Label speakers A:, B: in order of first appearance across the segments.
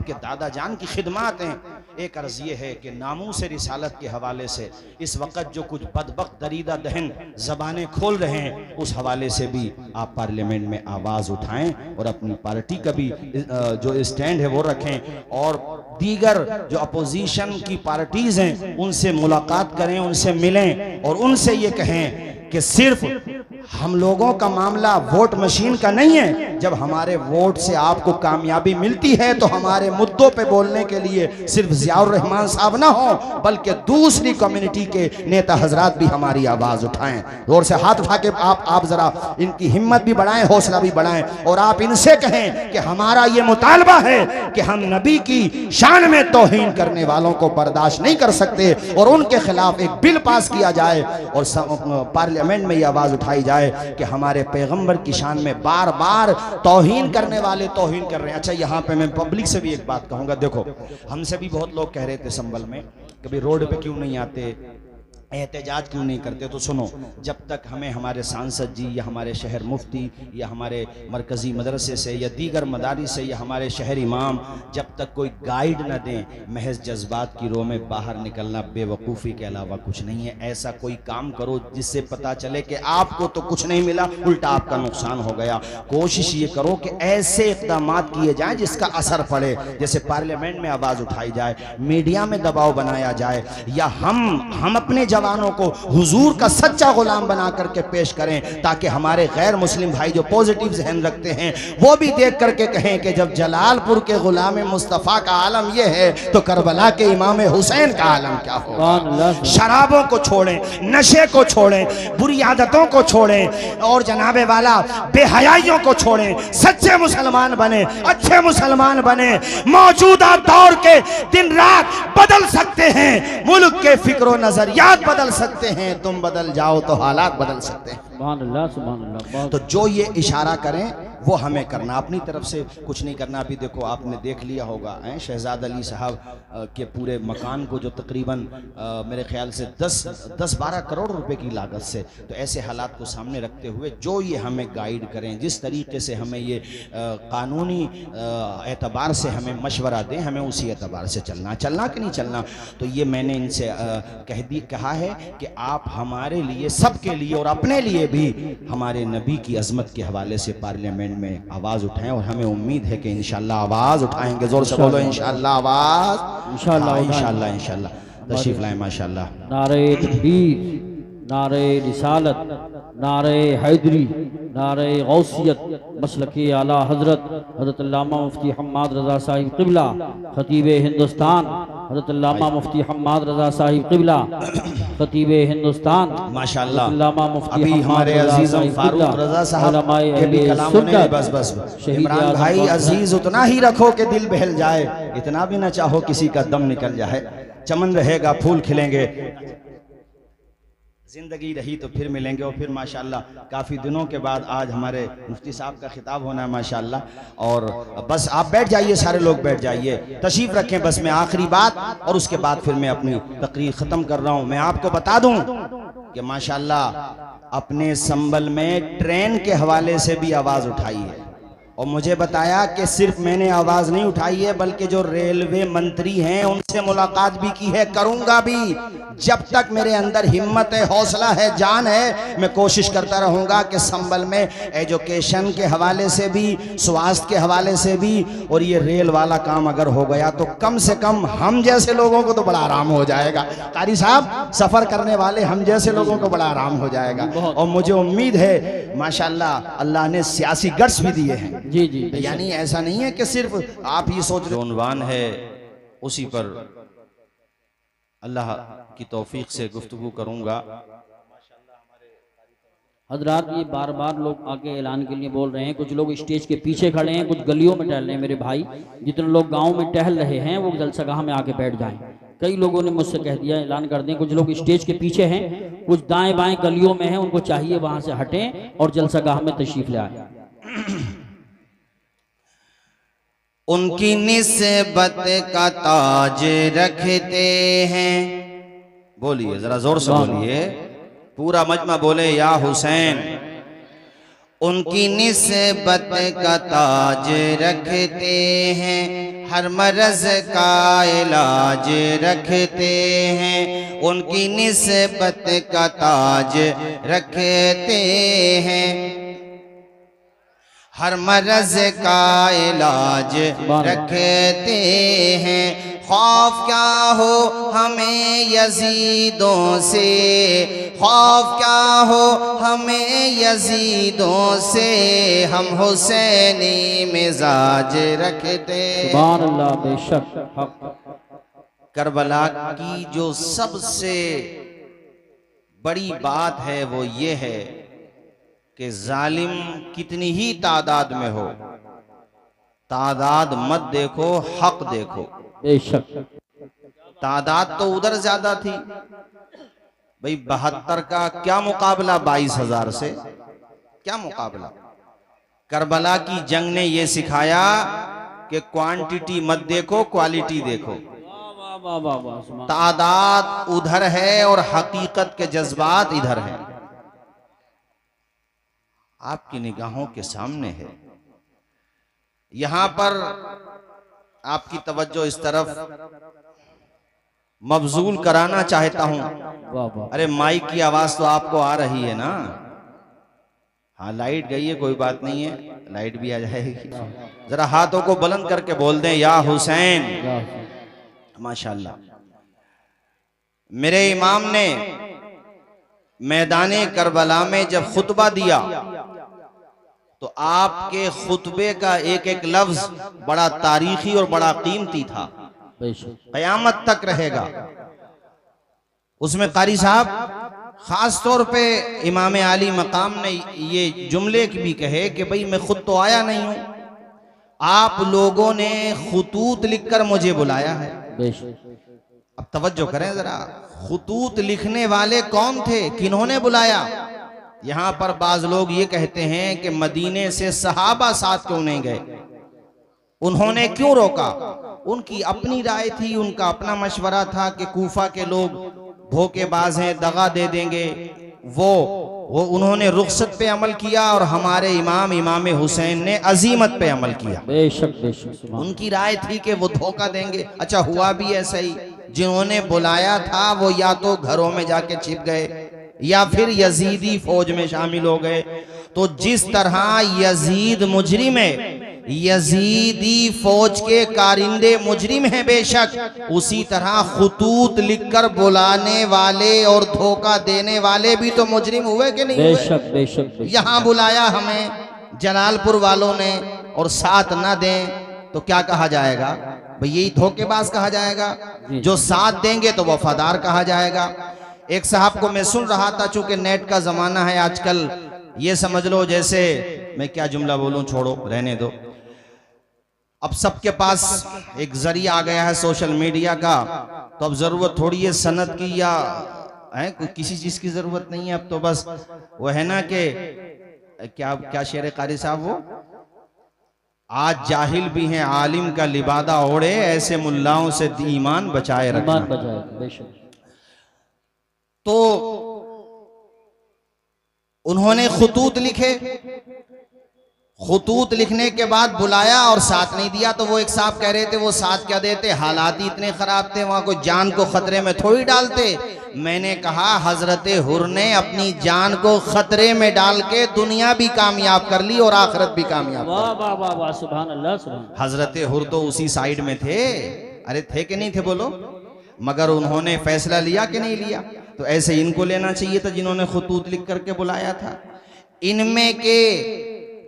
A: आपके दादा जान की खिदमत हैं। एक अर्ज ये है कि नामूस रिसालत के हवाले से इस वक्त जो कुछ बदबख्त दरीदा दहन ज़बानें खोल रहे हैं, उस हवाले से भी आप पार्लियामेंट में आवाज़ उठाएं और अपनी पार्टी का भी जो स्टैंड है वो रखें, और दीगर जो अपोजिशन की पार्टीज़ हैं उनसे मुलाकात करें, उनसे मिलें और उनसे ये कहें कि सिर्फ हम लोगों का मामला वोट मशीन का नहीं है। जब हमारे वोट से आपको कामयाबी मिलती है तो हमारे मुद्दों पे बोलने के लिए सिर्फ ज़ियाउर रहमान साहब ना हो, बल्कि दूसरी कम्युनिटी के नेता हजरात भी हमारी आवाज़ उठाएं। जोर से हाथ उठा के आप ज़रा इनकी हिम्मत भी बढ़ाएं, हौसला भी बढ़ाएं, और आप इनसे कहें कि हमारा ये मुतालबा है कि हम नबी की शान में तौहीन करने वालों को बर्दाश्त नहीं कर सकते और उनके खिलाफ एक बिल पास किया जाए और पार्लियामेंट में ये आवाज़ उठाई जाए कि हमारे पैगंबर की शान में बार बार तौहीन करने वाले तौहीन कर रहे हैं। अच्छा, यहाँ पे मैं पब्लिक से भी एक बात कहूँगा। देखो, हमसे भी बहुत लोग कह रहे थे संभल में, कभी रोड पे क्यों नहीं आते, एहतजाज क्यों नहीं करते। तो सुनो, जब तक हमें हमारे सांसद जी या हमारे शहर मुफ्ती या हमारे मरकज़ी मदरसे से या दीगर मदारिस से या हमारे शहर इमाम जब तक कोई गाइड न दें, महज जज्बात की रो में बाहर निकलना बेवकूफ़ी के अलावा कुछ नहीं है। ऐसा कोई काम करो जिससे पता चले कि आपको तो कुछ नहीं मिला, उल्टा आपका नुकसान हो गया। कोशिश ये करो कि ऐसे इक़दाम किए जाएँ जिसका असर पड़े, जैसे पार्लियामेंट में आवाज़ उठाई जाए, मीडिया में दबाव बनाया जाए, या हम अपने जवानों को हुजूर का सच्चा गुलाम बना करके पेश करें, ताकि हमारे गैर मुस्लिम भाई जो पॉजिटिव जहन रखते हैं वो भी देख करके कहें कि जब जलालपुर के गुलाम मुस्तफ़ा का आलम यह है तो करबला के इमाम हुसैन का आलम क्या होगा। शराबों को छोड़ें, नशे को छोड़ें, बुरी आदतों को छोड़ें और जनाबे वाला बेहयाइयों को छोड़ें, सच्चे मुसलमान बने, अच्छे मुसलमान बने। मौजूदा दौर के दिन रात बदल सकते हैं, मुल्क के फिक्र नजरियात बदल सकते हैं, तुम बदल जाओ तो हालात बदल सकते हैं।
B: सुभान अल्लाह, सुभान अल्लाह।
A: तो जो ये इशारा करें वो हमें करना, अपनी तरफ से कुछ नहीं करना। अभी देखो, आपने देख लिया होगा शहजाद अली साहब के पूरे मकान को जो तकरीबन मेरे ख्याल से 10-12 करोड़ रुपए की लागत से, तो ऐसे हालात को सामने रखते हुए जो ये हमें गाइड करें, जिस तरीके से हमें ये कानूनी एतबार से हमें मशवरा दें, हमें उसी एतबार से चलना कि नहीं चलना। तो ये मैंने इनसे कहा है कि आप हमारे लिए, सबके लिए और अपने लिए भी हमारे नबी की अजमत के हवाले से पार्लियामेंट में आवाज उठाएं, और हमें उम्मीद है कि इंशाअल्लाह आवाज उठाएंगे। जोर से बोलो इंशाअल्लाह आवाज, इंशाअल्लाह इंशाअल्लाह इंशाअल्लाह। तशरीफ लाएं माशाअल्लाह।
B: नारे तकबीर, नारे रिसालत, नारे हैदरी, नारे गौसियत, मसलके आला हजरत हजरत अल्लामा मुफ्ती हम्माद रजा साहिब क़िबला, खतीब हिंदुस्तान हजरत अल्लामा मुफ्ती हम्माद रजा साहिब क़िबला, खतीब हिंदुस्तान
A: माशाअल्लाह।
B: अल्लामा मुफ्ती
A: अभी हमारे अजीज फारूक रजा साहब के भी कलाम ने बस इमरान भाई अजीज उतना ही रखो कि दिल बहल जाए, इतना भी ना चाहो किसी का दम निकल जाए। चमन रहेगा, फूल खिलेंगे, जिंदगी रही तो फिर मिलेंगे। और फिर माशाअल्लाह काफ़ी दिनों के बाद आज हमारे मुफ्ती साहब का खिताब होना है माशाअल्लाह। और बस आप बैठ जाइए, सारे लोग बैठ जाइए, तशरीफ़ रखें। बस मैं आखिरी बात, और उसके बाद फिर मैं अपनी तकरीर ख़त्म कर रहा हूँ। मैं आपको बता दूँ कि माशाअल्लाह अपने संबल में ट्रेन के हवाले से भी आवाज़ उठाई है, और मुझे बताया कि सिर्फ मैंने आवाज़ नहीं उठाई है बल्कि जो रेलवे मंत्री हैं उनसे मुलाकात भी की है, करूँगा भी। जब तक मेरे अंदर हिम्मत है, हौसला है, जान है, मैं कोशिश करता रहूँगा कि संबल में एजुकेशन के हवाले से भी, स्वास्थ्य के हवाले से भी, और ये रेल वाला काम अगर हो गया तो कम से कम हम जैसे लोगों को तो बड़ा आराम हो जाएगा। कारी साहब, सफ़र करने वाले हम जैसे लोगों को बड़ा आराम हो जाएगा। और मुझे उम्मीद है माशाअल्लाह अल्लाह ने सियासी गट्स भी दिए हैं।
B: जी जी,
A: यानी ऐसा नहीं है कि सिर्फ आप ये सोच रहे, उन्वान है उसी पर अल्लाह की तौफीक से गुफ्तगू करूंगा।
B: हजरात, ये बार बार लोग आके ऐलान के लिए बोल रहे हैं, कुछ लोग स्टेज के पीछे खड़े हैं, कुछ गलियों में टहल रहे हैं। मेरे भाई, जितने लोग गांव में टहल रहे हैं वो जलसागाह में आके बैठ जाएं। कई लोगों ने मुझसे कह दिया, ऐलान कर दें, कुछ लोग स्टेज के पीछे हैं, कुछ दाएं बाएं गलियों में हैं, उनको चाहिए वहां से हटें और जलसागाह में तशरीफ ले आए।
A: उनकी निस्बत का ताज रखते हैं। बोलिए, जरा जोर से बोलिए, पूरा मजमा बोले या हुसैन। उनकी निस्बत का ताज रखते हैं, हर मरज का इलाज रखते हैं। उनकी निस्बत का ताज रखते हैं, हर मरज का इलाज रखते हैं। खौफ क्या हो हमें यजीदों से, खौफ क्या हो हमें यजीदों से, हम हुसैनी मिजाज रखते।
B: सुभान अल्लाह, बेशक हक।
A: करबला की जो सबसे बड़ी बात है वो ये है कि जालिम कितनी ही तादाद में हो, तादाद मत देखो, हक देखो।
B: बेशक
A: तादाद तो उधर ज्यादा थी भाई, 72 का क्या मुकाबला 22,000 से, क्या मुकाबला। करबला की जंग ने यह सिखाया कि क्वांटिटी मत देखो, क्वालिटी देखो।
B: वाह वाह वाह,
A: तादाद उधर है और हकीकत के जज्बात इधर हैं, आपकी निगाहों के सामने है। यहां पर आपकी तवज्जो इस तरफ मबजूल कराना चाहता हूं।
B: वाह वाह।
A: अरे माइक की आवाज तो आपको आ रही है ना? हाँ, लाइट गई है, कोई बात नहीं है, लाइट भी आ जाएगी। जरा हाथों को बुलंद करके बोल दें या हुसैन। माशाल्लाह। मेरे इमाम ने मैदाने करबला में जब खुतबा दिया तो आपके खुतबे का एक एक लफ्ज बड़ा तारीखी और बड़ा कीमती था, क़यामत तक रहेगा। उसमें कारी साहब खास तौर पे इमाम आली मकाम ने ये जुमले भी कहे कि भाई मैं खुद तो आया नहीं हूं, आप लोगों ने खुतूत लिखकर मुझे बुलाया है। अब तवज्जो करें जरा, खुतूत लिखने वाले कौन थे, किन्होंने बुलाया? यहां पर बाज लोग ये कहते हैं कि मदीने से सहाबा साथ क्यों नहीं गए, उन्होंने क्यों रोका? उनकी अपनी राय थी, उनका अपना मशवरा था कि कूफा के लोग धोखेबाज हैं, दगा दे देंगे। वो उन्होंने रुखसत पे अमल किया और हमारे इमाम हुसैन ने अजीमत पे अमल किया।
B: बेशक बेशक,
A: उनकी राय थी कि वो धोखा देंगे। अच्छा, हुआ भी ऐसा ही। जिन्होंने बुलाया था वो या तो घरों में जाके छिप गए या फिर यजीदी फौज में शामिल हो गए। तो जिस तरह यजीद मुजरिम है, यजीदी फौज के कारिंदे मुजरिम हैं बेशक, उसी तरह खुतूत लिखकर बुलाने वाले और धोखा देने वाले भी तो मुजरिम हुए कि नहीं हुए?
B: बेशक बेशक।
A: यहां बुलाया हमें जलालपुर वालों ने और साथ ना दें तो क्या कहा जाएगा भाई? यही धोखेबाज कहा जाएगा। जो साथ देंगे तो वफादार कहा जाएगा। एक साहब को मैं सुन रहा था, चूंकि नेट का जमाना है आजकल, ये समझ लो जैसे मैं क्या जुमला बोलूं, छोड़ो रहने दो। अब सबके पास एक जरिया आ गया है सोशल मीडिया का, तो अब जरूरत थोड़ी है सनद की या है किसी चीज की जरूरत नहीं है। अब तो बस वो है ना कि क्या शेर कारी साहब, वो आज जाहिल भी हैं आलिम का लिबादा ओढ़े, ऐसे मुल्लाओं से ईमान बचाए रखना। तो उन्होंने खुतूत लिखे, खुतूत लिखने के बाद बुलाया और साथ नहीं दिया। तो वो एक साहब कह रहे थे वो साथ क्या देते, हालात ही इतने खराब थे, वहां कोई जान को खतरे में थोड़ी डालते। मैंने कहा हजरत हुर ने अपनी जान को खतरे में डाल के दुनिया भी कामयाब कर ली और आखिरत भी कामयाब।
B: वाह वाह वाह वाह, सुभान अल्लाह सुभान।
A: हजरत हुर तो उसी साइड में थे, अरे थे कि नहीं थे बोलो? मगर उन्होंने फैसला लिया कि नहीं लिया? तो ऐसे इनको लेना चाहिए था जिन्होंने खुतूत लिख करके बुलाया था। इनमें के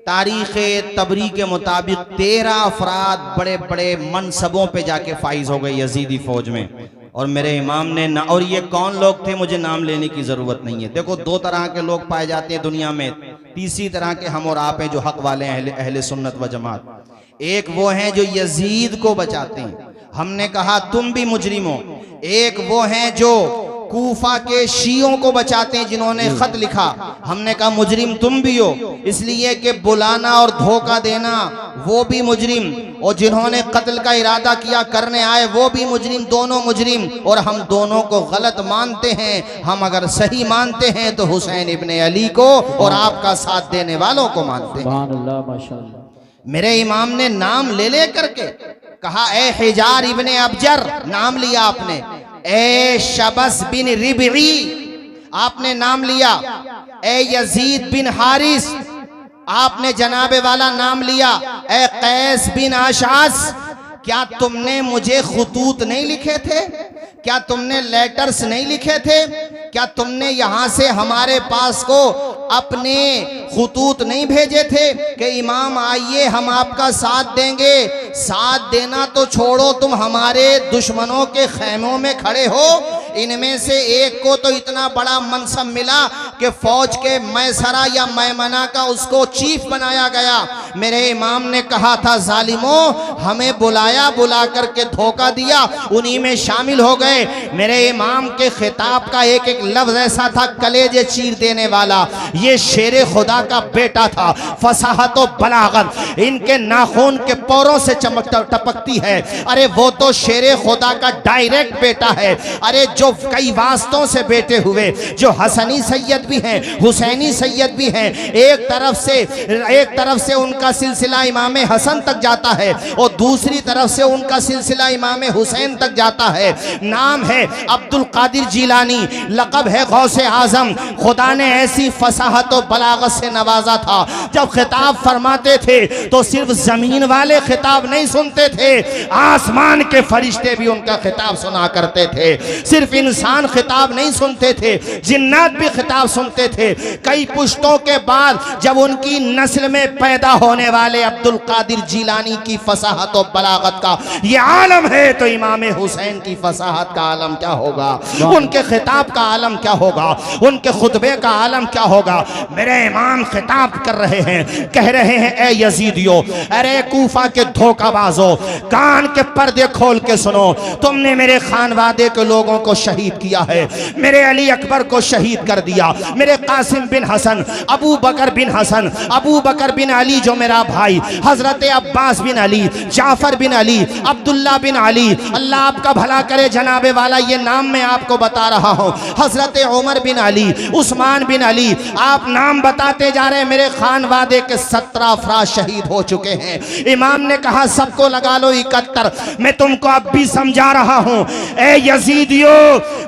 A: तारीख तबरी के मुताबिक 13 अफराद बड़े बड़े मनसबों पे जाके फाइज हो गए यजीदी फौज में। और मेरे इमाम ने ना, और ये कौन लोग थे मुझे नाम लेने की जरूरत नहीं है। देखो, दो तरह के लोग पाए जाते हैं दुनिया में, तीसरी तरह के हम और आप हैं जो हक वाले हैं, अहले सुन्नत व जमात। एक वो हैं जो यजीद को बचाते हैं, हमने कहा तुम भी मुजरिम हो। एक वो हैं जो कूफा के शियों को बचाते हैं जिन्होंने खत लिखा। हमने कहा मुजरिम तुम भी हो, इसलिए कि बुलाना और धोखा देना वो भी मुजरिम, और जिन्होंने कत्ल का इरादा किया करने आए वो भी मुजरिम, दोनों मुजरिम। और हम दोनों को गलत मानते हैं। हम अगर सही मानते हैं तो हुसैन इब्ने अली को और आपका साथ देने वालों को मानते हैं।
B: सुभान अल्लाह, माशाअल्लाह।
A: मेरे इमाम ने नाम ले ले करके कहा, ए हिजार इब्ने अबजर, नाम लिया आपने। ए शबस बिन रिबई, आपने नाम लिया। ए यजीद बिन हारिस, आपने जनाबे वाला नाम लिया। ए कैस बिन आशास, क्या तुमने मुझे खुतूत नहीं लिखे थे? क्या तुमने लेटर्स नहीं लिखे थे? क्या तुमने यहां से हमारे पास को अपने खुतूत नहीं भेजे थे कि इमाम आइए हम आपका साथ देंगे? साथ देना तो छोड़ो, तुम हमारे दुश्मनों के खैमों में खड़े हो। इनमें से एक को तो इतना बड़ा मनसब मिला कि फौज के मैसरा या मैमना का उसको चीफ बनाया गया। मेरे इमाम ने कहा था, जालिमों हमें बुलाया, बुला करके धोखा दिया, उन्हीं में शामिल हो गए। मेरे इमाम के खिताब का एक एक लफ्ज ऐसा था कलेजे चीर देने वाला। ये शेरे खुदा का बेटा था। फसाहत और बलागत इनके नाखून के पोरों से चमक टपकती है। अरे वो तो शेरे खुदा का डायरेक्ट बेटा है। अरे जो कई वास्तों से बेटे हुए, जो हसनी सैयद भी हैं, हुसैनी सैयद भी हैं। एक तरफ से उनका सिलसिला इमाम हसन तक जाता है और दूसरी तरफ से उनका सिलसिला इमाम हुसैन तक जाता है। नाम है अब्दुल कादिर जिलानी, लक़ब है गौसे आजम। खुदा ने ऐसी फसाहत और बलागत से नवाजा था, जब खिताब फरमाते थे तो सिर्फ जमीन वाले खिताब नहीं सुनते थे, आसमान के फरिश्ते भी उनका खिताब सुना करते थे। सिर्फ इंसान खिताब नहीं सुनते थे, जिन्नात भी खिताब सुनते थे। कई पुश्तों के बाद जब उनकी नस्ल में पैदा होने वाले अब्दुल कादिर जिलानी की फसाहत और बलागत का ये आलम है, तो इमाम हुसैन की फसाहत का आलम क्या होगा, उनके खिताब का आलम क्या होगा, उनके खुतबे का आलम क्या होगा। मेरे इमाम खिताब कर रहे हैं, कह रहे हैं, ए यजीदियो, अरे कूफा के धोखाबाजो, कान के पर्दे खोल के सुनो। तुमने मेरे खानवादे के लोगों को शहीद किया है, मेरे अली अकबर को शहीद कर दिया, मेरे कासिम बिन हसन, अबू बकर बिन हसन, अबू बकर बिन अली जो मेरा भाई, हजरत अब्बास बिन अली, जाफर बिन अली, अब्दुल्ला बिन अली, अल्लाह आपका भला करे जनाबे वाला, ये नाम मैं आपको बता रहा हूँ। हजरत उमर बिन अली, उस्मान बिन अली, आप नाम बताते जा रहे हैं। मेरे खानवादे के 17 अफराद शहीद हो चुके हैं। इमाम ने कहा सबको लगा लो 71। मैं तुमको अब भी समझा रहा हूँ, ए यजीदियो,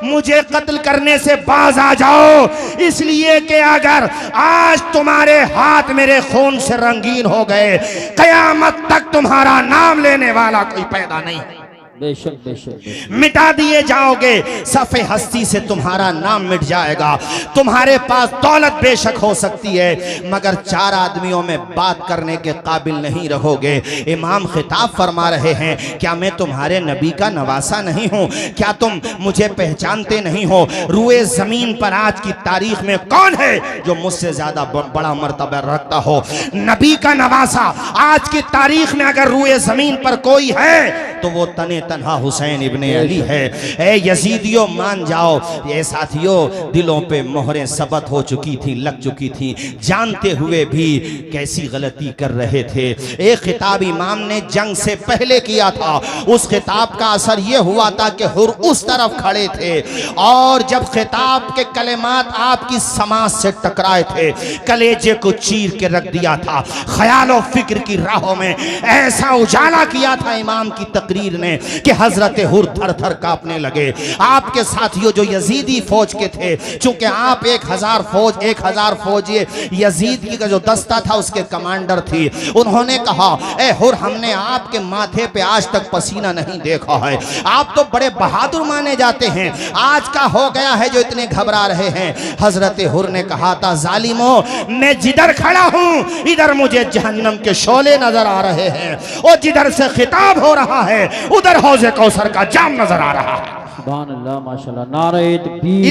A: मुझे कत्ल करने से बाज आ जाओ, इसलिए कि अगर आज तुम्हारे हाथ मेरे खून से रंगीन हो गए, कयामत तक तुम्हारा नाम लेने वाला कोई पैदा नहीं है।
B: बेशक बेशक
A: मिटा दिए जाओगे, सफ़े हस्ती से तुम्हारा नाम मिट जाएगा। तुम्हारे पास दौलत बेशक हो सकती है, मगर 4 आदमियों में बात करने के काबिल नहीं रहोगे। इमाम खिताब फरमा रहे हैं, क्या मैं तुम्हारे नबी का नवासा नहीं हूँ? क्या तुम मुझे पहचानते नहीं हो? रुए जमीन पर आज की तारीख में कौन है जो मुझसे ज्यादा बड़ा मर्तबा रखता हो? नबी का नवासा आज की तारीख में अगर रुए जमीन पर कोई है तो वो तने तन्हा हुसैन इब्ने अली है। ए यजीदियों मान जाओ। ये साथियों, दिलों पे मोहरें सबत हो चुकी थी, लग चुकी थी, जानते हुए भी कैसी गलती कर रहे थे। एक खिताब इमाम ने जंग से पहले किया था, उस खिताब का असर ये हुआ था कि हुर उस तरफ खड़े थे और जब खिताब के कलेमात आपकी समाज से टकराए थे, कलेजे को चीर के रख दिया था। ख्याल और फिक्र की राहों में ऐसा उजाला किया था इमाम की तकरीर ने कि हजरत हुर थर थर कांपने लगे। आपके साथियों जो यजीदी फौज के थे, चूंकि आप 1000 फौज ये यजीद की का जो दस्ता था उसके कमांडर थी, उन्होंने कहा, ए हुर, हमने आपके माथे पे आज तक पसीना नहीं देखा है, आप तो बड़े बहादुर माने जाते हैं, आज का हो गया है जो इतने घबरा रहे हैं? हजरत हुर ने कहा था, जालिमों, मैं जिधर खड़ा हूं इधर मुझे जहन्नम के शोले नजर आ रहे हैं और जिधर से खिताब हो रहा है उधर हौज़े कौसर का जाम नजर आ रहा है।
B: सुभान अल्लाह माशाल्लाह, नारे तकबीर।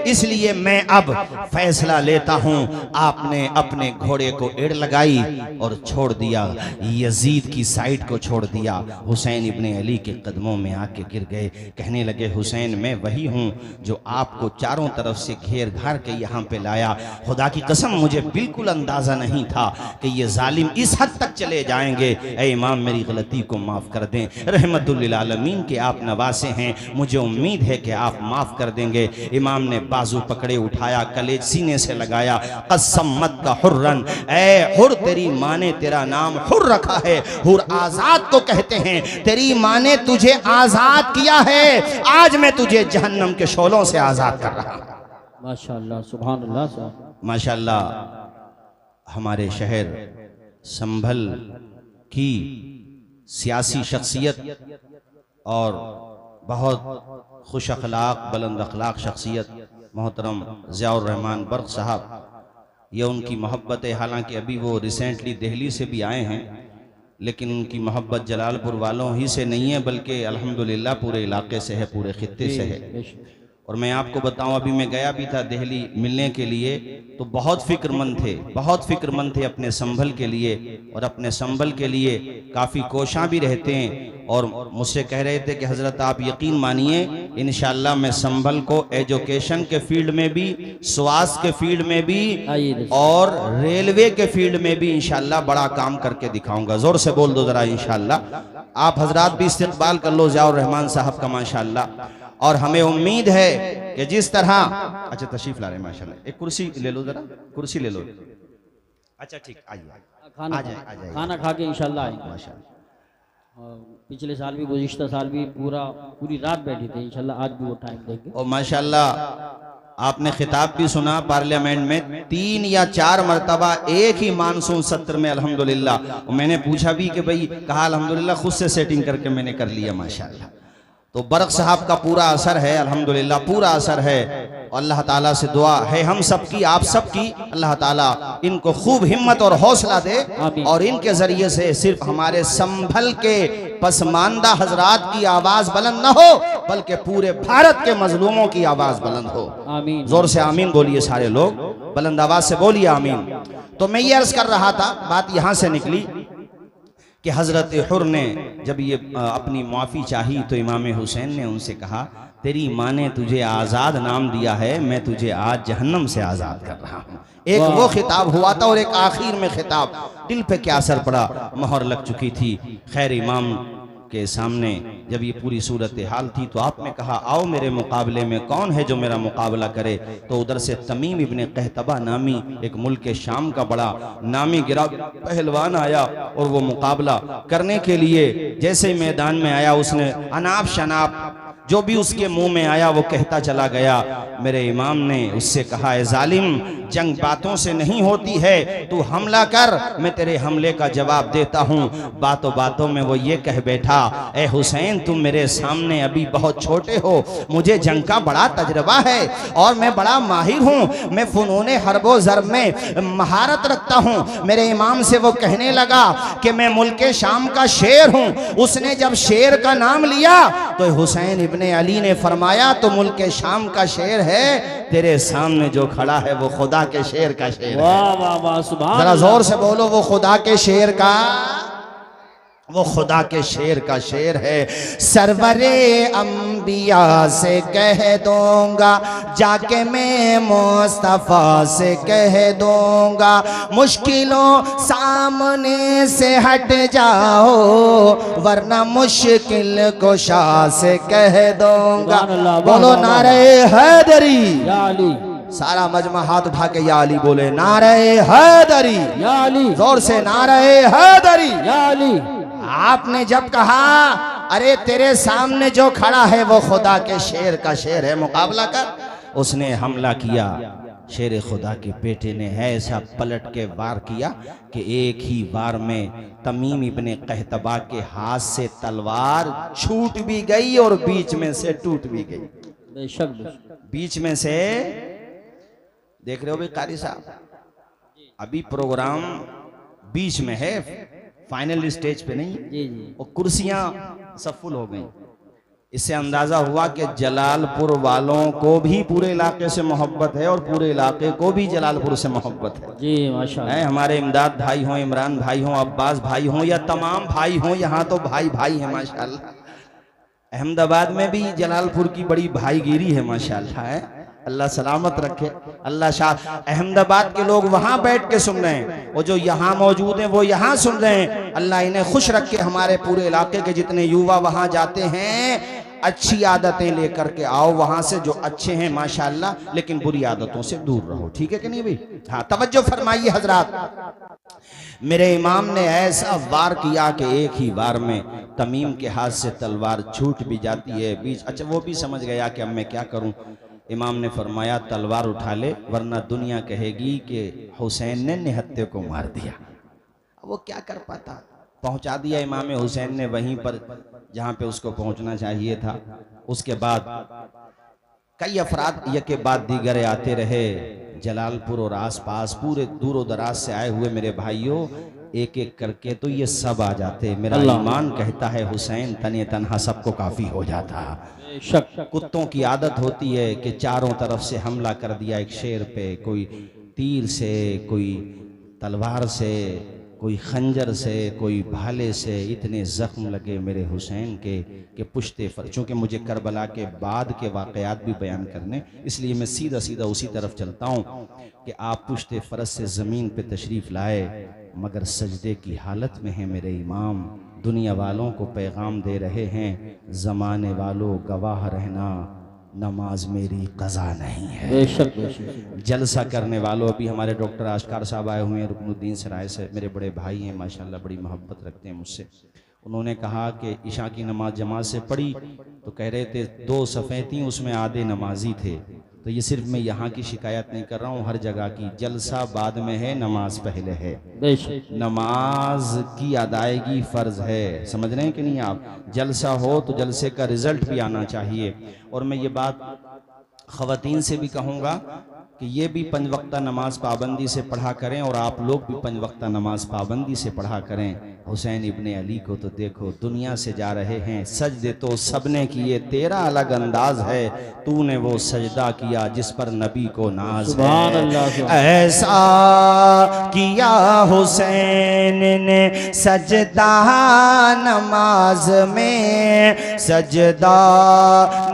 A: इसलिए मैं अब फैसला लेता हूं, आपने अपने घोड़े को एड़ लगाई और छोड़ दिया, यजीद की साइड को छोड़ दिया। हुसैन इब्ने अली के कदमों में आके गिर गए, कहने लगे हुसैन मैं वही हूं जो आपको चारों तरफ से घेर घार के यहाँ पे लाया। खुदा की कसम मुझे बिल्कुल अंदाजा नहीं था कि ये जालिम इस हद तक चले जाएंगे। ऐ इमाम मेरी गलती को माफ कर दें, रहमतुल लिल आलमीन के आप नवासे हैं, मुझे उम्मीद है कि आप माफ कर देंगे। इमाम ने बाजू पकड़े उठाया, कलेज सीने से लगाया, कसम मत का हुर्रन, ऐ हुर तेरी माँ ने तेरा नाम हुर रखा है, हुर आजाद को कहते हैं, तेरी माँ ने तुझे आजाद किया है, आज मैं तुझे जहन्नम के शोलों से आजाद कर रहा हूं।
B: माशाल्लाह सुभान अल्लाह साहब।
A: माशाल्लाह हमारे शहर संभल की सियासी शख्सियत और बहुत खुश अखलाक बुलंद अखलाक शख्सियत मोहतरम ज़ियाउर रहमान बर्क साहब, ये उनकी मोहब्बत है। हालांकि अभी वो रिसेंटली दिल्ली से भी आए हैं, लेकिन उनकी मोहब्बत जलालपुर वालों ही से नहीं है बल्कि अल्हम्दुलिल्लाह पूरे इलाके से है, पूरे खित्ते से है। और मैं आपको बताऊं, अभी मैं गया भी था दिल्ली मिलने के लिए, तो बहुत फिक्रमंद थे अपने संभल के लिए, और अपने संभल के लिए काफ़ी कोशां भी रहते हैं। और मुझसे कह रहे थे कि हज़रत आप यकीन मानिए इंशाअल्लाह मैं संभल को एजुकेशन के फील्ड में भी, स्वास्थ्य के फील्ड में भी और रेलवे के फील्ड में भी इंशाअल्लाह बड़ा काम करके दिखाऊंगा। जोर से बोल दो जरा इंशाअल्लाह। आप हजरात भी इस्तकबाल कर लो ज़ियाउर रहमान साहब का माशाअल्लाह। और हमें उम्मीद है कि जिस तरह, अच्छा तशरीफ ला रहे हैं माशाल्लाह, एक कुर्सी ले लो जरा, कुर्सी ले लो। अच्छा ठीक, आइए
B: खाना खा के इंशाल्लाह आएंगे माशाल्लाह। पिछले साल भी गुज़िश्ता साल भी पूरी रात बैठी थे, इंशाल्लाह आज भी वो टाइम देंगे।
A: और माशाल्लाह आपने खिताब भी सुना पार्लियामेंट में 3 या 4 मरतबा एक ही मानसून सत्र में अल्हम्दुलिल्लाह। मैंने पूछा भी कि भाई, कहा अल्हम्दुलिल्लाह खुद से सेटिंग करके मैंने कर लिया माशाल्लाह। तो बर्क साहब का पूरा असर है अल्हम्दुलिल्लाह, पूरा असर है। अल्लाह ताला से दुआ है हम सबकी, आप सबकी, अल्लाह ताला इनको खूब हिम्मत और हौसला दे, और इनके जरिए से सिर्फ हमारे संभल के पसमानदा हजरात की आवाज बुलंद न हो बल्कि पूरे भारत के मजलूमों की आवाज बुलंद हो। आमीन। जोर से आमीन बोलिए सारे लोग, बुलंद आवाज से बोलिए आमीन। तो मैं ये अर्ज कर रहा था, बात यहां से निकली कि हज़रत हुर ने जब ये अपनी माफ़ी चाही तो इमाम हुसैन ने उनसे कहा, तेरी माँ ने तुझे आज़ाद नाम दिया है, मैं तुझे आज जहन्नम से आज़ाद कर रहा हूँ। एक वो खिताब हुआ था और एक आखिर में खिताब, दिल पे क्या असर पड़ा, मोहर लग चुकी थी। खैर इमाम के सामने जब ये पूरी सूरत हाल थी तो आपने कहा, आओ मेरे मुकाबले में, कौन है जो मेरा मुकाबला करे। तो उधर से तमीम इब्ने कहतबा नामी एक मुल्क शाम का बड़ा नामी गिरा पहलवान आया, और वो मुकाबला करने के लिए जैसे मैदान में आया, उसने अनाप शनाप जो भी उसके मुंह में आया वो कहता चला गया। मेरे इमाम ने उससे कहा, ए जालिम, जंग बातों से नहीं होती है, तू हमला कर, मैं तेरे हमले का जवाब देता हूँ। बातों बातों में वो ये कह बैठा, ए हुसैन तुम मेरे सामने अभी बहुत छोटे हो, मुझे जंग का बड़ा तजर्बा है और मैं बड़ा माहिर हूँ, मैं फ़ुनूने हर्बो ज़र्ब में महारत रखता हूँ। मेरे इमाम से वो कहने लगा कि मैं मुल्क शाम का शेर हूँ। उसने जब शेर का नाम लिया तो हुसैन इब्ने अली ने फरमाया, तो मुल्क शाम का शेर है, तेरे सामने जो खड़ा है वो खुदा के शेर का शेर है।
B: वाह वाह वाह, सुभान
A: जरा जोर से बोलो, वो खुदा के शेर का, वो खुदा के शेर का शेर है। सरवरे अंबिया से कह दूंगा, जाके मैं मुस्तफा से कह दूंगा, मुश्किलों सामने से हट जाओ, वरना मुश्किल को शाह से कह दूंगा। बोलो नारे हैदरी
B: या अली।
A: सारा मजमा हाथ उठा के या अली बोले, नारे हैदरी
B: या अली,
A: जोर से नारे हैदरी
B: या अली।
A: आपने जब कहा, अरे तेरे सामने जो खड़ा है वो खुदा के शेर का शेर है, मुकाबला कर, उसने हमला किया। शेर खुदा के बेटे ने ऐसा पलट के वार किया कि एक ही वार में तमीम इब्ने कहतबा के हाथ से तलवार छूट भी गई और बीच में से टूट भी गई।
B: बेशक
A: बीच में से, देख रहे हो भाई कारी साहब, अभी प्रोग्राम बीच में है, फाइनल स्टेज पे नहीं।
B: जी जी।
A: और कुर्सियां सब फुल हो गई, इससे अंदाजा हुआ कि जलालपुर वालों को भी पूरे इलाके से मोहब्बत है और पूरे इलाके को भी जलालपुर से मोहब्बत है।
B: जी माशाअल्लाह।
A: है हमारे इमदाद भाई हों, इमरान भाई हों, अब्बास भाई हों या तमाम भाई हों, यहाँ तो भाई भाई है माशाअल्लाह। अहमदाबाद में भी जलालपुर की बड़ी भाईगिरी है माशाअल्लाह। है अल्लाह सलामत रखे, अल्लाह शाह। अहमदाबाद के लोग वहां बैठ के सुन रहे हैं, वो जो यहाँ मौजूद हैं वो यहाँ सुन रहे हैं। अल्लाह इन्हें खुश रखे। हमारे पूरे इलाके के जितने युवा वहां जाते हैं, अच्छी आदतें लेकर के आओ वहां से, जो अच्छे हैं माशाअल्लाह, लेकिन बुरी आदतों से दूर रहो। ठीक है कि नहीं भाई? हाँ, तवज्जो फरमाइए हजरात। मेरे इमाम ने ऐसा वार किया कि एक ही वार में तमीम के हाथ से तलवार छूट भी जाती है बीच। अच्छा, वो भी समझ गया कि अब मैं क्या करूं। इमाम ने फरमाया तलवार उठा ले, वरना दुनिया कहेगी कि हुसैन ने निहत्ते को मार दिया। वो क्या कर पाता, पहुंचा दिया इमाम हुसैन ने वहीं पर जहां पे उसको पहुंचना चाहिए था। उसके बाद कई अफराद ये के बाद दीगर आते रहे जलालपुर और आसपास, पूरे दूर दराज से आए हुए मेरे भाइयों, एक एक करके तो ये सब आ जाते। मेरा ईमान कहता है हुसैन तने तन्हा सबको काफी हो जाता। कुत्तों की आदत होती है कि चारों तरफ से हमला कर दिया एक शेर पे, कोई तीर से, कोई तलवार से, कोई खंजर से, कोई भाले से। इतने जख्म लगे मेरे हुसैन के कि पुश्ते फर। चूँकि मुझे करबला के बाद के वाक़यात भी बयान करने, इसलिए मैं सीधा सीधा उसी तरफ चलता हूँ कि आप पुश्ते फरस से ज़मीन पे तशरीफ़ लाए, मगर सजदे की हालत में है मेरे इमाम। दुनिया वालों को पैगाम दे रहे हैं, ज़माने वालों गवाह रहना, नमाज मेरी कज़ा नहीं है।
B: बेशक बेशक।
A: जलसा करने वालों, अभी हमारे डॉक्टर आशकार साहब आए हुए हैं रुकनुद्दीन सराय से, मेरे बड़े भाई हैं माशाल्लाह, बड़ी मोहब्बत रखते हैं मुझसे। उन्होंने कहा कि इशा की नमाज जमात से पढ़ी तो कह रहे थे 2 सफ़े थी, उसमें आधे नमाजी थे। तो ये सिर्फ मैं यहाँ की शिकायत नहीं कर रहा हूँ, हर जगह की। जलसा बाद में है, नमाज पहले है। नमाज की अदायगी फ़र्ज है, समझ रहे हैं कि नहीं आप? जलसा हो तो जलसे का रिजल्ट भी आना चाहिए। और मैं ये बात ख़वातीन से भी कहूँगा कि ये भी 5 वक्ता नमाज पाबंदी से पढ़ा करें, और आप लोग भी 5 वक्ता नमाज पाबंदी से पढ़ा करें। हुसैन इब्ने अली को तो देखो, दुनिया से जा रहे हैं, सजदे तो सबने किए, तेरा अलग अंदाज है, तूने वो सजदा किया जिस पर नबी को नाज है। ऐसा किया हुसैन ने सजदा नमाज में, सजदा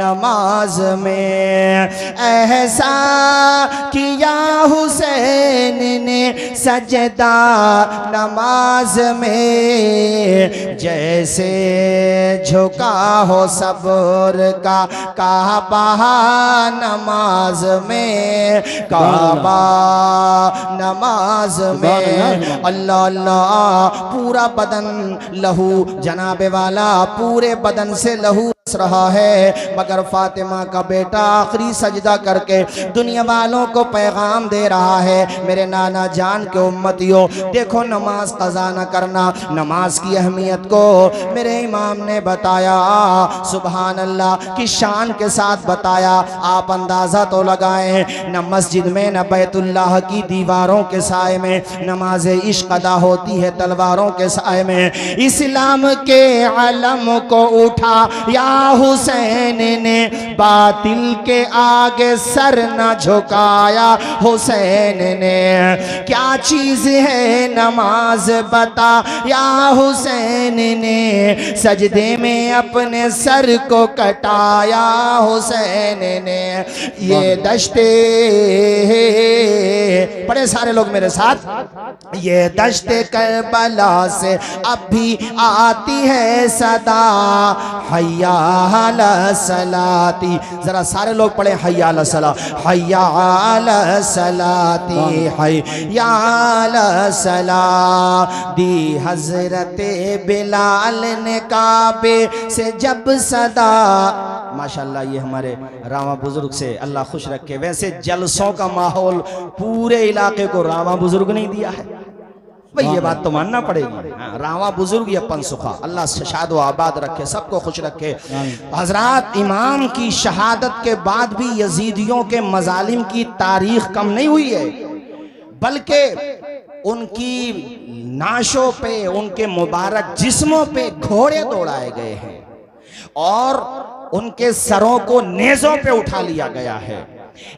A: नमाज में, ऐसा किया हुसैन ने सजदा नमाज में, जैसे झुका हो सब्र का काबा नमाज में, काबा नमाज में। अल्लाह अल्लाह, पूरा बदन लहू, जनाबे वाला पूरे बदन से लहू रहा है, मगर फातिमा का बेटा आखिरी सजदा करके दुनिया वालों को पैगाम दे रहा है, मेरे नाना जान के उम्मतियों, देखो नमाज कज़ा न करना। नमाज की अहमियत को मेरे इमाम ने बताया, सुभान अल्लाह की शान के साथ बताया। आप अंदाज़ा तो लगाएं, न मस्जिद में न बैतुल्लाह की दीवारों के साए में नमाज इश्क अदा होती है, तलवारों के साए में। इस्लाम के अलम को उठा या हुसैन ने, बातिल के आगे सर न झुकाया हुसैन ने। क्या चीज है नमाज बता या हुसैन ने, सजदे में अपने सर को कटाया हुसैन ने। ये दश्ते, बड़े सारे लोग मेरे साथ, ये दश्ते करबला से अब भी आती है सदा, हय्या अला सलाती। जरा सारे लोग पढ़े हय्या अला सला, हय्या अला सलाती, हय्या अला सला। दी हजरत बिलाल ने काबे से जब सदा, माशाल्लाह ये हमारे रावा बुजुर्ग से अल्लाह खुश रखे। वैसे जलसों का माहौल पूरे इलाके को रावा बुजुर्ग नहीं दिया है भाई, ये बात तो मानना पड़ेगी। रावा बुजुर्ग या पंसुखा, अल्लाह शाद व आबाद रखे, सबको खुश रखे। हजरात, इमाम की शहादत के बाद भी यजीदियों के मजालिम की तारीख कम नहीं हुई है, बल्कि उनकी नाशों पे, उनके मुबारक जिस्मों पे घोड़े दौड़ाए गए हैं। और उनके सरों को नेज़ों पे उठा लिया गया है।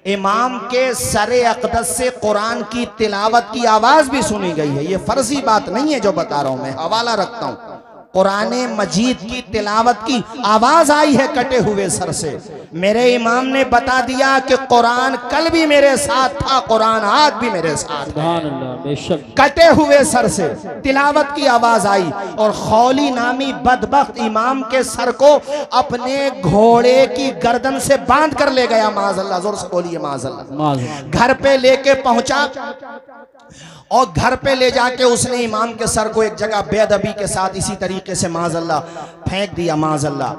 A: इमाम के सरे अक़दस से कुरान की तिलावत की आवाज भी सुनी गई है। ये फर्जी बात नहीं है जो बता रहा हूं, मैं हवाला रखता हूं। कुरान मजीद की तिलावत की आवाज आई है कटे हुए सर से। मेरे इमाम ने बता दिया कि कुरान कल भी मेरे साथ था, कुरान आज भी मेरे साथ है।
B: बेशक
A: कटे हुए सर से तिलावत की आवाज आई और खौली नामी बदबख्त इमाम के सर को अपने घोड़े की गर्दन से बांध कर ले गया। माज़अल्लाह, जोर से बोलिए माज़अल्लाह। घर पे लेके पहुंचा और घर पे ले जाके उसने इमाम के सर को एक जगह बेअदबी के साथ इसी तरीके से माज़अल्लाह फेंक दिया। माज़अल्लाह,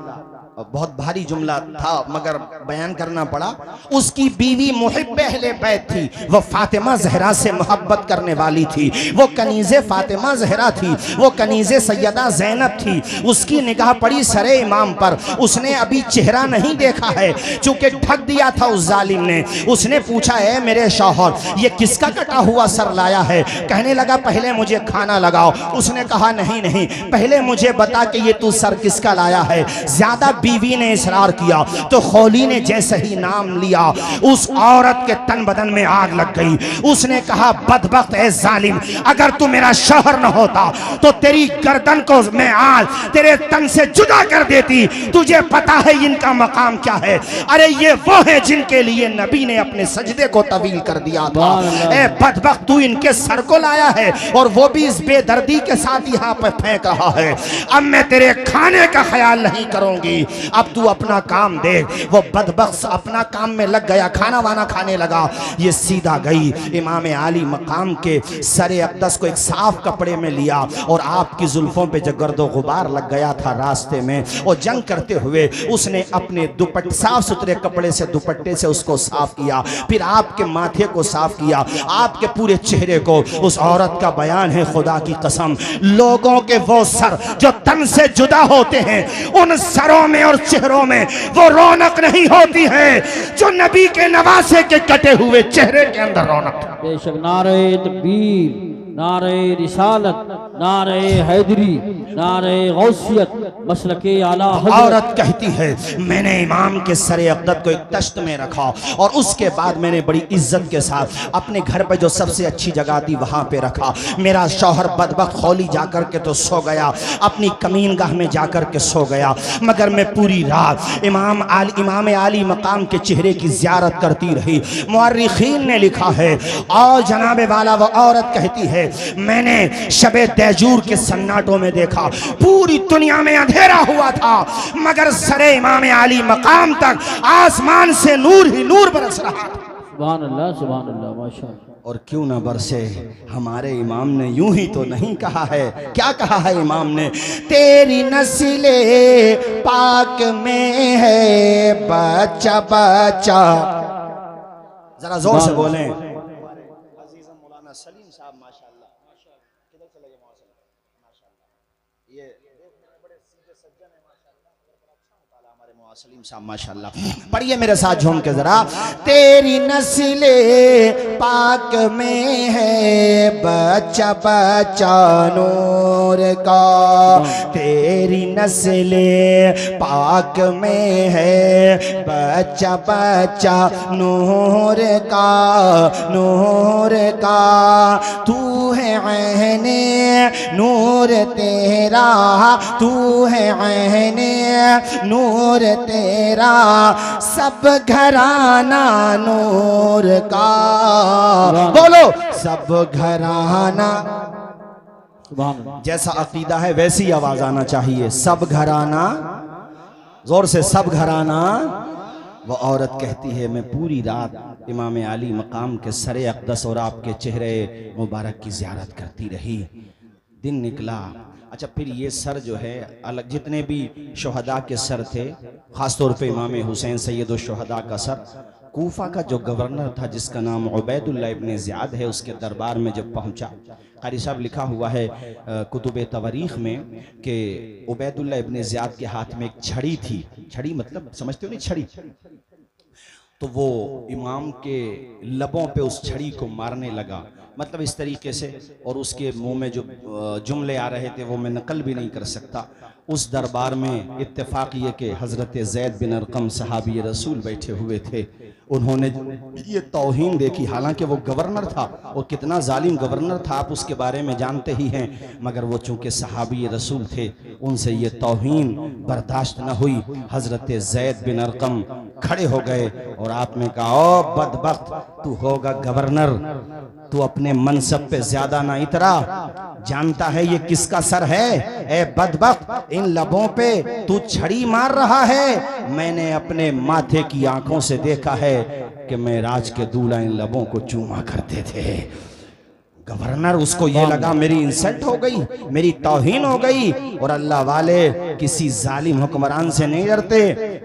A: बहुत भारी जुमला था मगर बयान करना पड़ा। उसकी बीवी मुहिब्बे अहले बैत थी, वो फातिमा ज़हरा से मोहब्बत करने वाली थी, वो कनीज़े फातिमा ज़हरा थी, वो कनीज़े सैयदा ज़ैनब थी। उसकी निगाह पड़ी सरे इमाम पर। उसने अभी चेहरा नहीं देखा है चूंकि ढक दिया था उस जालिम ने। उसने पूछा, है मेरे शौहर, ये किसका कटा हुआ सर लाया है? कहने लगा, पहले मुझे खाना लगाओ। उसने कहा, नहीं नहीं, पहले मुझे बता कि ये तू सर किसका लाया है। ज्यादा बीवी ने इसरार किया तो खौली ने जैसे ही नाम लिया उस औरत के तन बदन में आग लग गई। उसने कहा, बदबख्त है जालिम, अगर तू मेरा शौहर न होता तो तेरी गर्दन को मैं आज तेरे तन से जुदा कर देती। तुझे पता है इनका मकाम क्या है? अरे ये वो है जिनके लिए नबी ने अपने सजदे को तवील कर दिया था। ए बदबख्त, तू इनके सर को लाया है और वो भी इस बेदर्दी के साथ यहाँ पे फेंक रहा है। अब मैं तेरे खाने का ख्याल नहीं करूंगी, अब तू अपना काम देख। वो बदबख्त अपना काम में लग गया, खाना वाना खाने लगा। ये सीधा गई इमाम आली मकाम के सरे अक़दस को एक साफ कपड़े में लिया और आपकी जुल्फों पे जो गर्दो गुबार लग गया था रास्ते में, और जंग करते हुए उसने अपने दुपट्टे, साफ सुथरे कपड़े से दुपट्टे से उसको साफ किया। फिर आपके माथे को साफ किया, आपके पूरे चेहरे को। उस औरत का बयान है, खुदा की कसम, लोगों के वो सर जो तन से जुदा होते हैं, उन सरों में और चेहरों में वो रौनक नहीं होती है जो नबी के नवासे के कटे हुए चेहरे के अंदर रौनक है।
B: बेशक नारे तकबीर, नारे रिसालत, नारे हैदरी, नारे गौसियत, मसलके आला हज़रत।
A: औरत कहती है, मैंने इमाम के सरे अक़दस को एक तश्त में रखा और उसके बाद मैंने बड़ी इज्जत के साथ अपने घर पे जो सबसे अच्छी जगह थी वहां पे रखा। मेरा शौहर बदबख्त खौली जाकर के तो सो गया, अपनी कमीनगाह में जाकर के सो गया, मगर मैं पूरी रात इमाम आली मकाम के चेहरे की ज़ियारत करती रही। मुअर्रिखीन ने लिखा है, और जनाबे वाला वो औरत कहती है, मैंने शबे तैजूर के सन्नाटों में देखा, पूरी दुनिया में अंधेरा हुआ था मगर सरे इमाम आली मकाम तक आसमान से नूर ही नूर बरस रहा था।
B: सुभान अल्लाह, सुभान अल्लाह, माशाअल्लाह।
A: और क्यों ना बरसे, हमारे इमाम ने यूं ही तो नहीं कहा है। क्या कहा है इमाम ने? तेरी नस्ले पाक में है बच्चा बच्चा। जरा जोर से बोलें। मौलाना सलीम साहब माशाअल्लाह, किधर चले गए माशाअल्लाह, ये बड़े सीधे सज्जन हैं माशाअल्लाह, बड़ा अच्छा मुताला हमारे मौलाना सलीम साहब माशाअल्लाह। पढ़िए मेरे साथ झूम के जरा। तेरी नस्ले पाक में है बच्चा बच्चा नूर का, तेरी नस्ले पाक में है बच्चा बच्चा नूर का, नूर का। तू है ऐने नूर तेरा, तू है ऐने नूर तेरा, सब घराना नूर का। बोलो, सब घराना। जैसा अकीदा है वैसी आवाज आना चाहिए, सब घराना, जोर से, सब घराना। वो औरत कहती है, मैं पूरी रात इमाम आली मकाम के सरे अक़दस और आपके चेहरे मुबारक की ज़ियारत करती रही। दिन निकला। अच्छा, फिर ये सर जो है अलग, जितने भी शोहदा के सर थे, ख़ासतौर पे इमाम हुसैन सैयद शुहदा का सर, कूफा का जो गवर्नर था जिसका नाम उबैदुल्लाह इब्न ज़ियाद है, उसके दरबार में जब पहुंचा, कारी साहब लिखा हुआ है कुतुब तवारीख में कि उबैदुल्लाह इब्न ज़ियाद के हाथ में एक छड़ी थी। छड़ी मतलब समझते हो नहीं, छड़ी। तो वो इमाम के लबों पे उस छड़ी को मारने लगा, मतलब इस तरीके से, और उसके मुंह में जो जुमले आ रहे थे वो मैं नकल भी नहीं कर सकता। उस दरबार में इत्तेफाक ये कि हज़रत ज़ैद बिन अरक़म सहाबी रसूल बैठे हुए थे। उन्होंने ये तौहीन देखी, हालांकि वो गवर्नर था और कितना जालिम गवर्नर था आप उसके बारे में जानते ही हैं, मगर वो चूँकि सहाबी रसूल थे उनसे ये तौहीन बर्दाश्त न हुई। हज़रत ज़ैद बिन अरक़म खड़े हो गए और आपने कहा, ओ बदबख्त, तू होगा गवर्नर, तू अपने मनसब पे ज्यादा ना इतरा, जानता है ये किसका सर है? ए बदबख्त, इन लबों पे तू छड़ी मार रहा है। मैंने अपने माथे की आंखों से देखा है कि मैं राज के दूल्हा इन लबों को चूमा करते थे। गवर्नर, उसको ये लगा मेरी इंसल्ट हो गई, मेरी तौहीन हो गई। और अल्लाह वाले किसी जालिम हुक्मरान से नहीं डरते,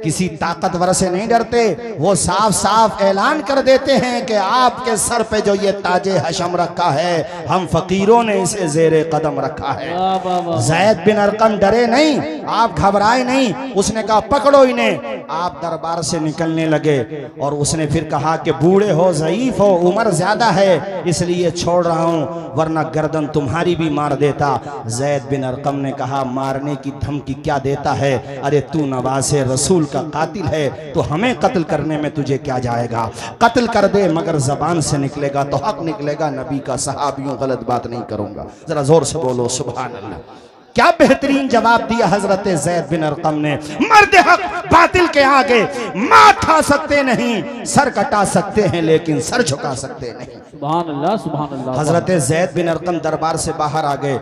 A: किसी ताकतवर से नहीं डरते, वो साफ साफ ऐलान कर देते हैं कि आपके सर पे जो ये ताजे हशम रखा है, हम फकीरों ने इसे जेरे कदम रखा है। ज़ैद बिन अरक़म डरे नहीं, आप घबराए नहीं, उसने कहा पकड़ो इन्हें। आप दरबार से निकलने लगे और उसने फिर कहा कि बूढ़े हो, ज़ईफ हो, उम्र ज्यादा है, इसलिए छोड़ रहा हूं, वरना गर्दन तुम्हारी भी मार देता। ज़ैद बिन अरक़म ने कहा, मारने की धमकी क्या देता है? अरे तू नवासे रसूल का कातिल है, तो हमें कत्ल करने में तुझे क्या जाएगा? कत्ल कर दे, मगर जबान से निकलेगा तो हक निकलेगा नबी का। सहाबियों, गलत बात नहीं करूंगा। जरा जोर से बोलो सुभान अल्लाह। क्या बेहतरीन जवाब दिया हजरत ज़ैद बिन अरक़म ने। मर्द हक बातिल के आगे माथ खा सकते नहीं, सर कटा सकते हैं लेकिन सर झुका सकते नहीं।
B: सुभान अल्लाह, सुभान अल्लाह।
A: हजरत ज़ैद बिन अरक़म दरबार से बाहर आ गए।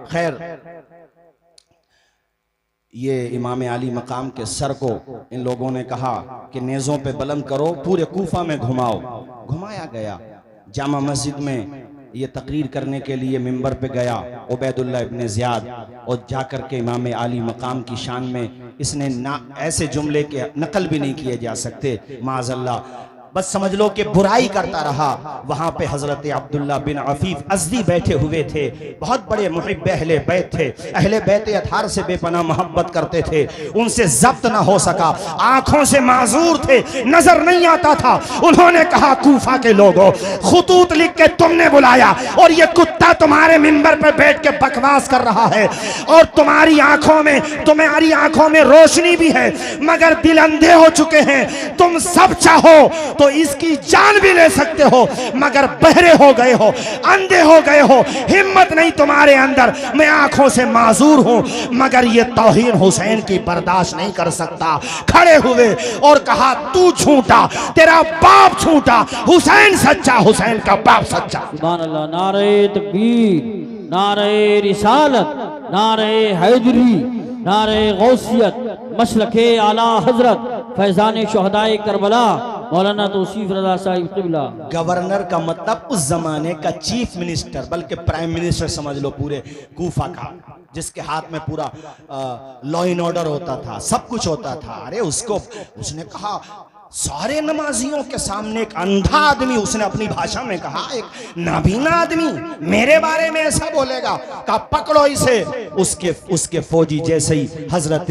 A: खैर, ये इमाम आली मकाम के सर को इन लोगों ने कहा कि नेज़ों पे बुलंद करो, पूरे कूफा में घुमाओ। घुमाया गया। जामा मस्जिद में ये तकरीर करने के लिए मिंबर पे गया उबैदुल्लाह इब्न ज़ियाद, और जाकर के इमाम आली मकाम की शान में इसने ना ऐसे जुमले के नकल भी नहीं किए जा सकते, माज़अल्लाह, बस समझ लो कि बुराई करता रहा। वहां पे हजरत अब्दुल्ला बिन अफीफ अज़दी बैठे हुए थे, बहुत बड़े मुहिब्ब अहले बैत थे, अहले बैत अतहार से बेपनाह मोहब्बत करते थे, उनसे जब्त ना हो सका, आंखों से माजूर थे, नजर नहीं आता था। उन्होंने कहा, कूफा के लोगों, खुतूत लिख के तुमने बुलाया और ये कुत्ता तुम्हारे मिंबर पर बैठ के बकवास कर रहा है, और तुम्हारी आंखों में रोशनी भी है, मगर दिल अंधे हो चुके हैं। तुम सब चाहो तो इसकी जान भी ले सकते हो, मगर बहरे हो गए हो, अंधे हो गए हो, हिम्मत नहीं तुम्हारे अंदर। मैं आंखों से माजूर हूं, मगर ये तौहीन हुसैन की बर्दाश्त नहीं कर सकता। खड़े हुए और कहा, तू झूठा, तेरा बाप झूठा, हुसैन सच्चा, हुसैन का बाप सच्चा।
B: सुभान अल्लाह। नारे तकबीर, नारे रिसालत, नारे हैदरी, नारे गौसियत, मसलके आला हजरत फैजान शुहदाए करबला मौलाना तौसीफ रज़ा साहिब क़िबला।
A: गवर्नर का मतलब उस जमाने का चीफ मिनिस्टर, बल्कि प्राइम मिनिस्टर समझ लो पूरे कूफा का, जिसके हाथ में पूरा लॉ एंड ऑर्डर होता था, सब कुछ होता था। अरे उसने कहा, सारे नमाजियों के सामने एक अंधा आदमी, उसने अपनी भाषा में कहा, एक नाबीना आदमी मेरे बारे में ऐसा बोलेगा? कहा पकड़ो इसे। उसके फौजी जैसे ही हजरत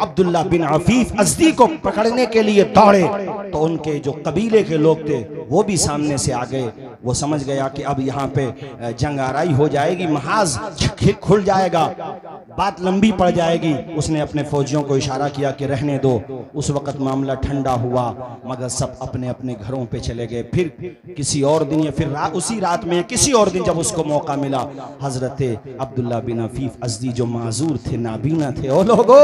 A: अब्दुल्ला बिन अफीफ अज़दी को पकड़ने के लिए दौड़े, तो उनके जो कबीले के लोग थे वो भी सामने से आ गए। वो समझ गया कि अब यहाँ पे जंग आराई हो जाएगी, महाज खुल जाएगा, बात लंबी पड़ जाएगी। उसने अपने फौजियों को इशारा किया कि रहने दो। उस वक्त मामला ठंडा हुआ, मगर सब अपने अपने घरों पे चले गए। फिर किसी और दिन या फिर उसी रात में किसी और दिन जब उसको मौका मिला, हजरत अब्दुल्ला बिन अफीफ अज़दी जो माजूर थे, नाबीना थे, ओ लोगो,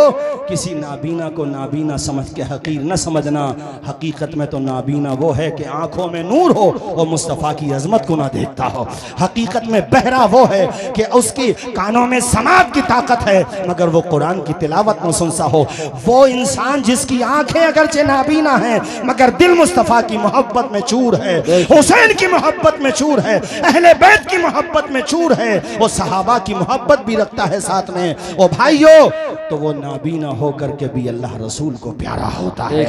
A: किसी नाबीना को नाबीना समझ के हकीर न समझना। हकीकत में तो नाबीना वो है कि आंखों में नूर हो और मुस्तफ़ा की अजमत को ना देखता हो। हकीकत में बहरा वो है कि उसकी कानों में समात की ताकत है, मगर वो कुरान की तिलावत न सुनता हो। वो इंसान जिसकी आंखें अगरचे नाबीना हैं, मगर दिल मुस्तफ़ा की मोहब्बत में चूर है, हुसैन की मोहब्बत में चूर है, अहले बैत की मोहब्बत में चूर है, वो सहाबा की मोहब्बत भी रखता है साथ में। ओ भाइयों, तो वो नाबीना होकर के भी अल्लाह रसूल को प्यारा होता है।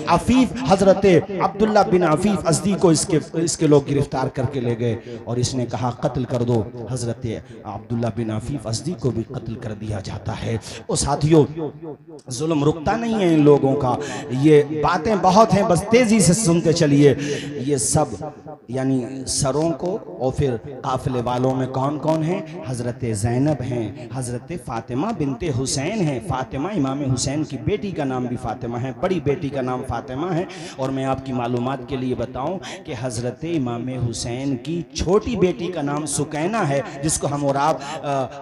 A: अफीफ हजरत अब्दुल्ला बिन अफीफ अज़दी को इसके लोग गिरफ्तार करके ले गए और इसने कहा कत्ल कर दो। हजरत अब्दुल्ला बिन अफीफ अज़दी को भी कत्ल कर दिया जाता है। और साथियों, जुल्म रुकता नहीं है इन लोगों का। ये बातें बहुत बहुत हैं, बस तेजी से सुनते चलिए। ये सब यानी सरों को और फिर काफिले वालों में कौन कौन है? हजरत ज़ैनब हैं, हजरत फातिमा बिनते हुसैन हैं। फातिमा इमाम हुसैन की बेटी का नाम भी फातिमा है, बड़ी बेटी का नाम फातिमा है। और मैं आपकी मालूमात के लिए बताऊं कि हजरत इमाम हुसैन की छोटी बेटी का नाम सुकैना है, जिसको हम और आप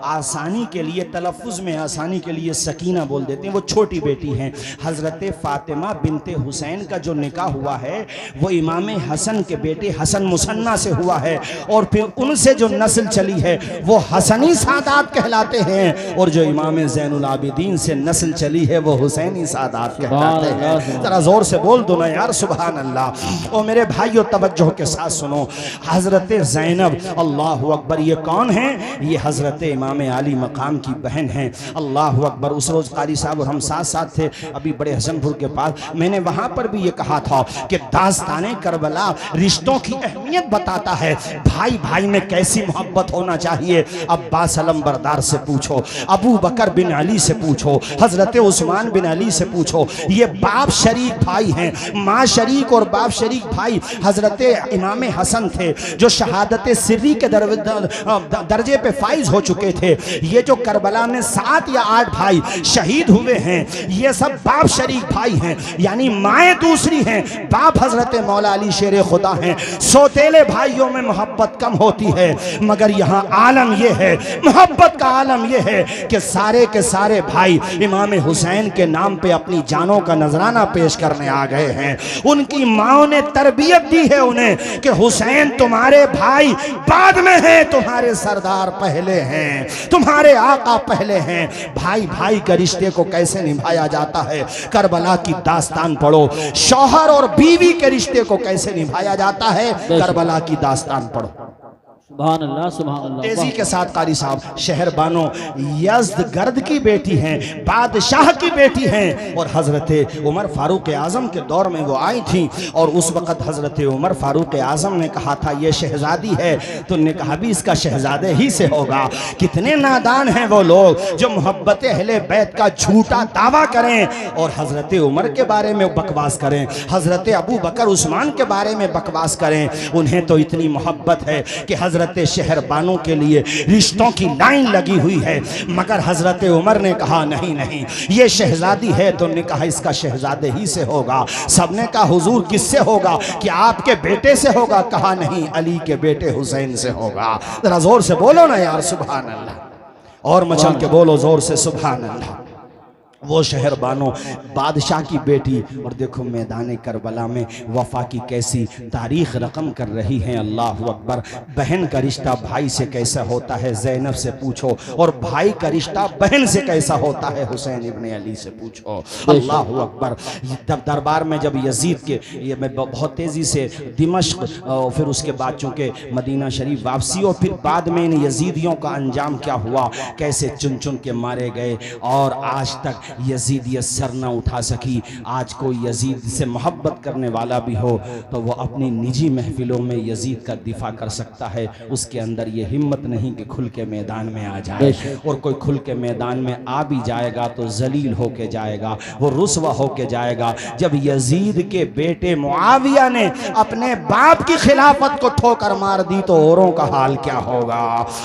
A: आसानी के लिए, तलफ़ुज़ में आसानी के लिए सकीना बोल देते हैं। वो छोटी बेटी हैं। हजरत फातिमा बिनते हुसैन का जो निकाह हुआ है वो इमाम हसन के बेटे हसन मुसन्ना से हुआ है, और फिर उनसे जो नस्ल चली है वो हसनी सादात कहलाते हैं, और जो इमाम ज़ैनुल आबिदीन से नस्ल चली है वो हुसैनी सादात कहलाते हैं। जरा जोर से बोल दो ना यार सुभान अल्लाह। और मेरे भाइयों तवज्जो के साथ सुनो, हजरत ज़ैनब अल्लाह अकबर ये कौन है? ये हजरत इमाम अली मकाम की बहन है। अल्लाह अकबर। उस रोज कारी साहब और हम साथ साथ थे अभी बड़े हसनपुर के पास। मैंने वहां पर भी ये कहा था कि दास्ताने करबला रिश्तों की अहमियत बताता है। भाई भाई में कैसी मोहब्बत होना चाहिए। अब्बास अलंबरदार से पूछो, अबू बकर बिन अली से पूछो, हजरत उस्मान बिन अली से पूछो। ये बाप शरीक भाई हैं, माँ शरीक और बाप शरीक भाई। हजरत इमाम हसन थे जो शहादत सिर्री के दर्जे पे फाइज हो चुके थे। ये जो करबला में 7 या 8 भाई शहीद हुए हैं, ये सब बाप शरीक भाई हैं, यानी माएँ दूसरी हैं, बाप हजरत मौला अली शेर खुदा हैं। सौतेले भाइयों में मोहब्बत कम होती है, मगर यहाँ आलम यह है, मोहब्बत का आलम यह है कि सारे के सारे भाई इमाम हुसैन के नाम पे अपनी जानों का नजराना पेश करने आ गए हैं। उनकी माओ ने तरबियत दी है उन्हें कि हुसैन तुम्हारे भाई बाद में हैं, तुम्हारे सरदार पहले हैं, तुम्हारे आका पहले हैं। भाई भाई के रिश्ते को कैसे निभाया जाता है, करबला की दास्तान पढ़ो। शौहर और बीवी के रिश्ते को कैसे निभाया जाता है, करबला की दास्तान पढ़ो।
B: सुभान अल्लाह, सुभान अल्लाह।
A: तेजी के साथ कारी साहब, शहर बानो यज़्दगर्द की बेटी हैं, बादशाह की बेटी हैं, और हजरत उमर फारूक आजम के दौर में वो आई थी। और उस वक़्त हजरत उमर फारूक आजम ने कहा था ये शहजादी है, तो उन्होंने कहा भी इसका शहजादे ही से होगा। कितने नादान हैं वो लोग जो मोहब्बत अहले बैत का झूठा दावा करें और हजरत उमर के बारे में बकवास करें, हजरत अबू बकर उस्मान के बारे में बकवास करें। उन्हें तो इतनी मोहब्बत है कि हजरत शहर बानों के लिए रिश्तों की लाइन लगी हुई है, मगर हजरत उमर ने कहा नहीं नहीं ये शहजादी है, तो उन्होंने कहा इसका शहजादे ही से होगा। सबने कहा हुजूर किससे होगा? कि आपके बेटे से होगा। कहा नहीं, अली के बेटे हुसैन से होगा। जरा जोर से बोलो ना यार सुभान अल्लाह, और मचल के बोलो जोर से सुभान अल्लाह। वो शहर बानो बादशाह की बेटी, और देखो मैदान करबला में वफा की कैसी तारीख रकम कर रही हैं। अल्लाह अकबर। बहन का रिश्ता भाई से कैसा होता है, ज़ैनब से पूछो, और भाई का रिश्ता बहन से कैसा होता है, हुसैन इब्ने अली से पूछो। अल्लाह अकबर। दरबार में जब यजीद के, ये मैं बहुत तेज़ी से दिमश्क और फिर उसके बाद चूँकि मदीना शरीफ वापसी, और फिर बाद में इन यजीदियों का अंजाम क्या हुआ, कैसे चुन चुन के मारे गए, और आज तक यजीद ये सर न उठा सकी। आज कोई यजीद से मोहब्बत करने वाला भी हो तो वो अपनी निजी महफिलों में यजीद का दिफा कर सकता है, उसके अंदर ये हिम्मत नहीं कि खुल के मैदान में आ जाए। और कोई खुल के मैदान में आ भी जाएगा तो जलील होके जाएगा, वो रुसवा होके जाएगा। जब यजीद के बेटे मुआविया ने अपने बाप की खिलाफत को ठोकर मार दी तो औरों का हाल क्या होगा।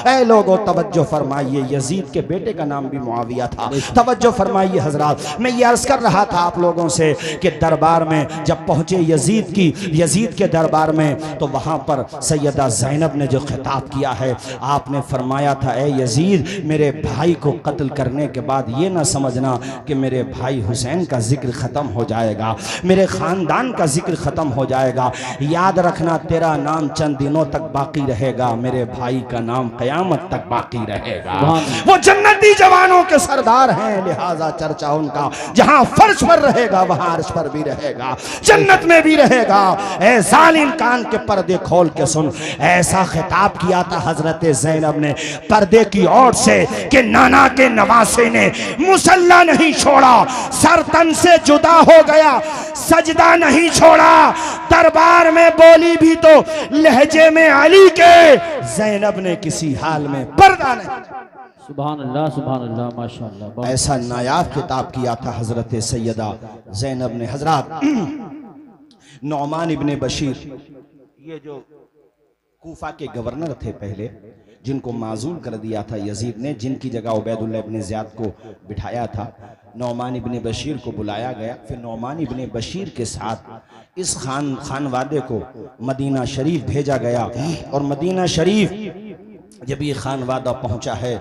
A: ऐ लोगों तवज्जो फरमाइए, यजीद के बेटे का नाम भी मुआविया था। तवज्जो फरमाइए हजरात, मैं ये अर्ज कर रहा था आप लोगों से कि दरबार में जब पहुंचे यजीद के दरबार में, तो वहां पर सैयदा ज़ैनब ने जो खिताब किया है, आपने फरमाया था ए यजीद, मेरे भाई को कत्ल करने के बाद ये ना समझना कि मेरे भाई हुसैन का जिक्र ख़त्म हो जाएगा, मेरे ख़ानदान का जिक्र ख़त्म हो जाएगा। याद रखना तेरा नाम चंद दिनों तक बाकी रहेगा, मेरे भाई का नाम क़यामत तक बाकी रहेगा। वो जन्नती जवानों के सरदार हैं, लिहाजा चर्चा उनका जहां फर्श पर रहेगा वहां अर्श पर भी रहेगा, जन्नत में भी रहेगा। ऐ जालिम कान के पर्दे खोल के सुन, ऐसा खिताब किया था हजरत ज़ैनब ने पर्दे की ओर से कि नाना के नवासे ने मुसल्ला नहीं छोड़ा, सर तन से जुदा हो गया, सजदा नहीं छोड़ा, दरबार में बोली भी तो लहजे में अली के, ज़ैनब ने किसी हाल में पर्दा नहीं।
B: सुभान अल्लाह माशाअल्लाह।
A: ऐसा नायाब किताब किया था हजरत सैयदा ज़ैनब ने। हजरात नौमान इब्ने बशीर, ये जो कूफा के गवर्नर थे पहले, जिनको माजूल कर दिया था यजीद ने, जिनकी जगह उबैदुल्लाह इब्ने ज़ियाद को बिठाया था, नौमान इब्ने बशीर को बुलाया गया। फिर नौमान इब्ने बशीर के साथ इस खानवादे को मदीना शरीफ भेजा गया। और मदीना शरीफ जब ये खानवादा पहुंचा है,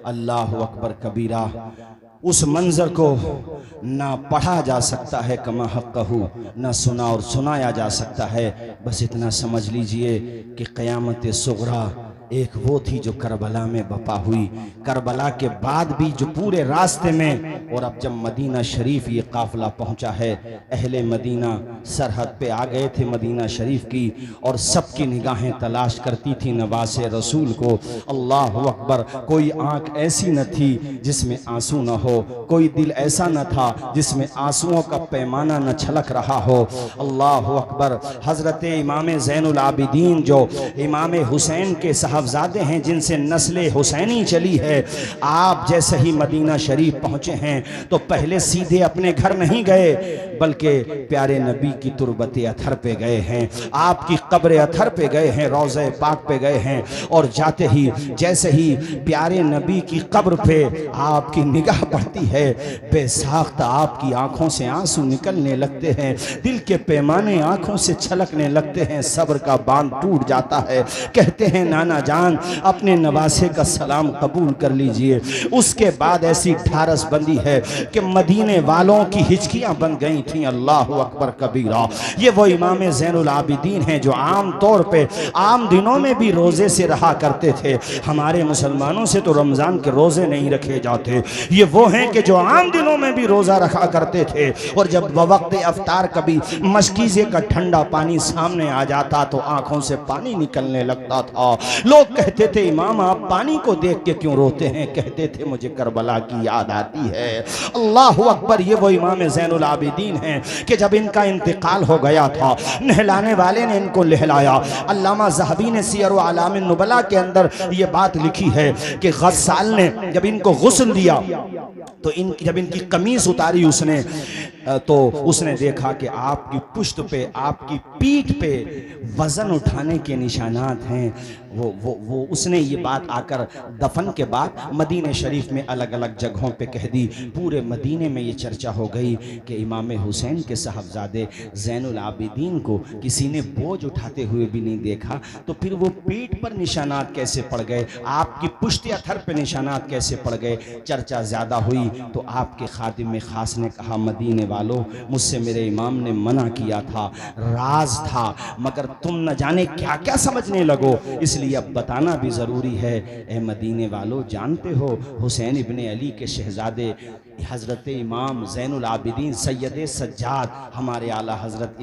A: अल्लाह अकबर कबीरा, उस मंजर को ना पढ़ा जा सकता है कमा हक़्क़हू, ना सुना और सुनाया जा सकता है। बस इतना समझ लीजिए कि क़यामत सुग़रा एक वो थी जो करबला में बपा हुई। करबला के बाद भी जो पूरे रास्ते में, और अब जब मदीना शरीफ ये काफिला पहुंचा है, अहले मदीना सरहद पे आ गए थे मदीना शरीफ की, और सबकी निगाहें तलाश करती थी नवासे रसूल को। अल्लाह अकबर, कोई आंख ऐसी न थी जिसमें आंसू न हो, कोई दिल ऐसा न था जिसमें आंसुओं का पैमाना न छलक रहा हो। अल्लाह अकबर, हजरत इमाम ज़ैनुल आबिदीन जो इमाम हुसैन के साहबजादे हैं, जिनसे नस्ल हुसैनी चली है, आप जैसे ही मदीना शरीफ पहुंचे हैं तो पहले सीधे अपने घर नहीं गए, बल्कि प्यारे नबी की तुरबत अथर पे गए हैं, आपकी कब्र अथर पे गए हैं, रोज़े पाक पे गए हैं। और जाते ही जैसे ही प्यारे नबी की कब्र पे आपकी निगाह पड़ती है, बेसाख्ता आपकी आंखों से आंसू निकलने लगते हैं, दिल के पैमाने आंखों से छलकने लगते हैं, सब्र का बांध टूट जाता है। कहते हैं नाना जान, अपने नवासे का सलाम कबूल कर लीजिए। उसके बाद ऐसी ढारस बंदी है कि मदीने वालों की हिचकियां बन गई थी। अल्लाह अकबर कबीरा, ये वो इमाम ज़ैनुल आबिदीन हैं जो आम तौर पे आम दिनों में भी रोजे से रहा करते थे। हमारे मुसलमानों से तो रमजान के रोजे नहीं रखे जाते, ये वो हैं कि जो आम दिनों में भी रोजा रखा करते थे। और जब वक्त अफ्तार कभी मशकीज़े का ठंडा पानी सामने आ जाता तो आंखों से पानी निकलने लगता था। लोग कहते थे इमाम आप पानी को देख के क्यों रोते हैं? कहते थे मुझे करबला की याद आती है। अल्लाह अकबर, ये वो इमाम ज़ैनुल आबिदीन हैं कि जब इनका इंतकाल हो गया था, नहलाने वाले ने इनको लहलाया। अल्लामा ज़हबी ने सियर व आलाम नुबला के अंदर ये बात लिखी है कि गस्साल ने जब इनको गुस्ल दिया तो जब इनकी कमीज उतारी उसने, तो उसने देखा कि आपकी पुश्त पे, आपकी पीठ पे वजन उठाने के निशानात हैं। वो उसने ये बात आकर दफन के बाद मदीने शरीफ में अलग अलग जगहों पे कह दी। पूरे मदीने में ये चर्चा हो गई कि इमाम हुसैन के साहबजादे ज़ैनुल आबिदीन को किसी ने बोझ उठाते हुए भी नहीं देखा, तो फिर वो पीठ पर निशानात कैसे पड़ गए, आपकी पुश्त अथर पे निशानात कैसे पड़ गए? चर्चा ज़्यादा हुई तो आपके खादिम में ख़ास ने कहा मदीने वालों, मुझसे मेरे इमाम ने मना किया था, राज था, मगर तुम न जाने क्या क्या समझने लगो, इसलिए अब बताना भी ज़रूरी है। ए मदीने वालों, जानते हो हुसैन इब्ने अली के शहजादे हज़रत इमाम ज़ैनुल आबिदीन सैयद सज्जाद, हमारे आला हज़रत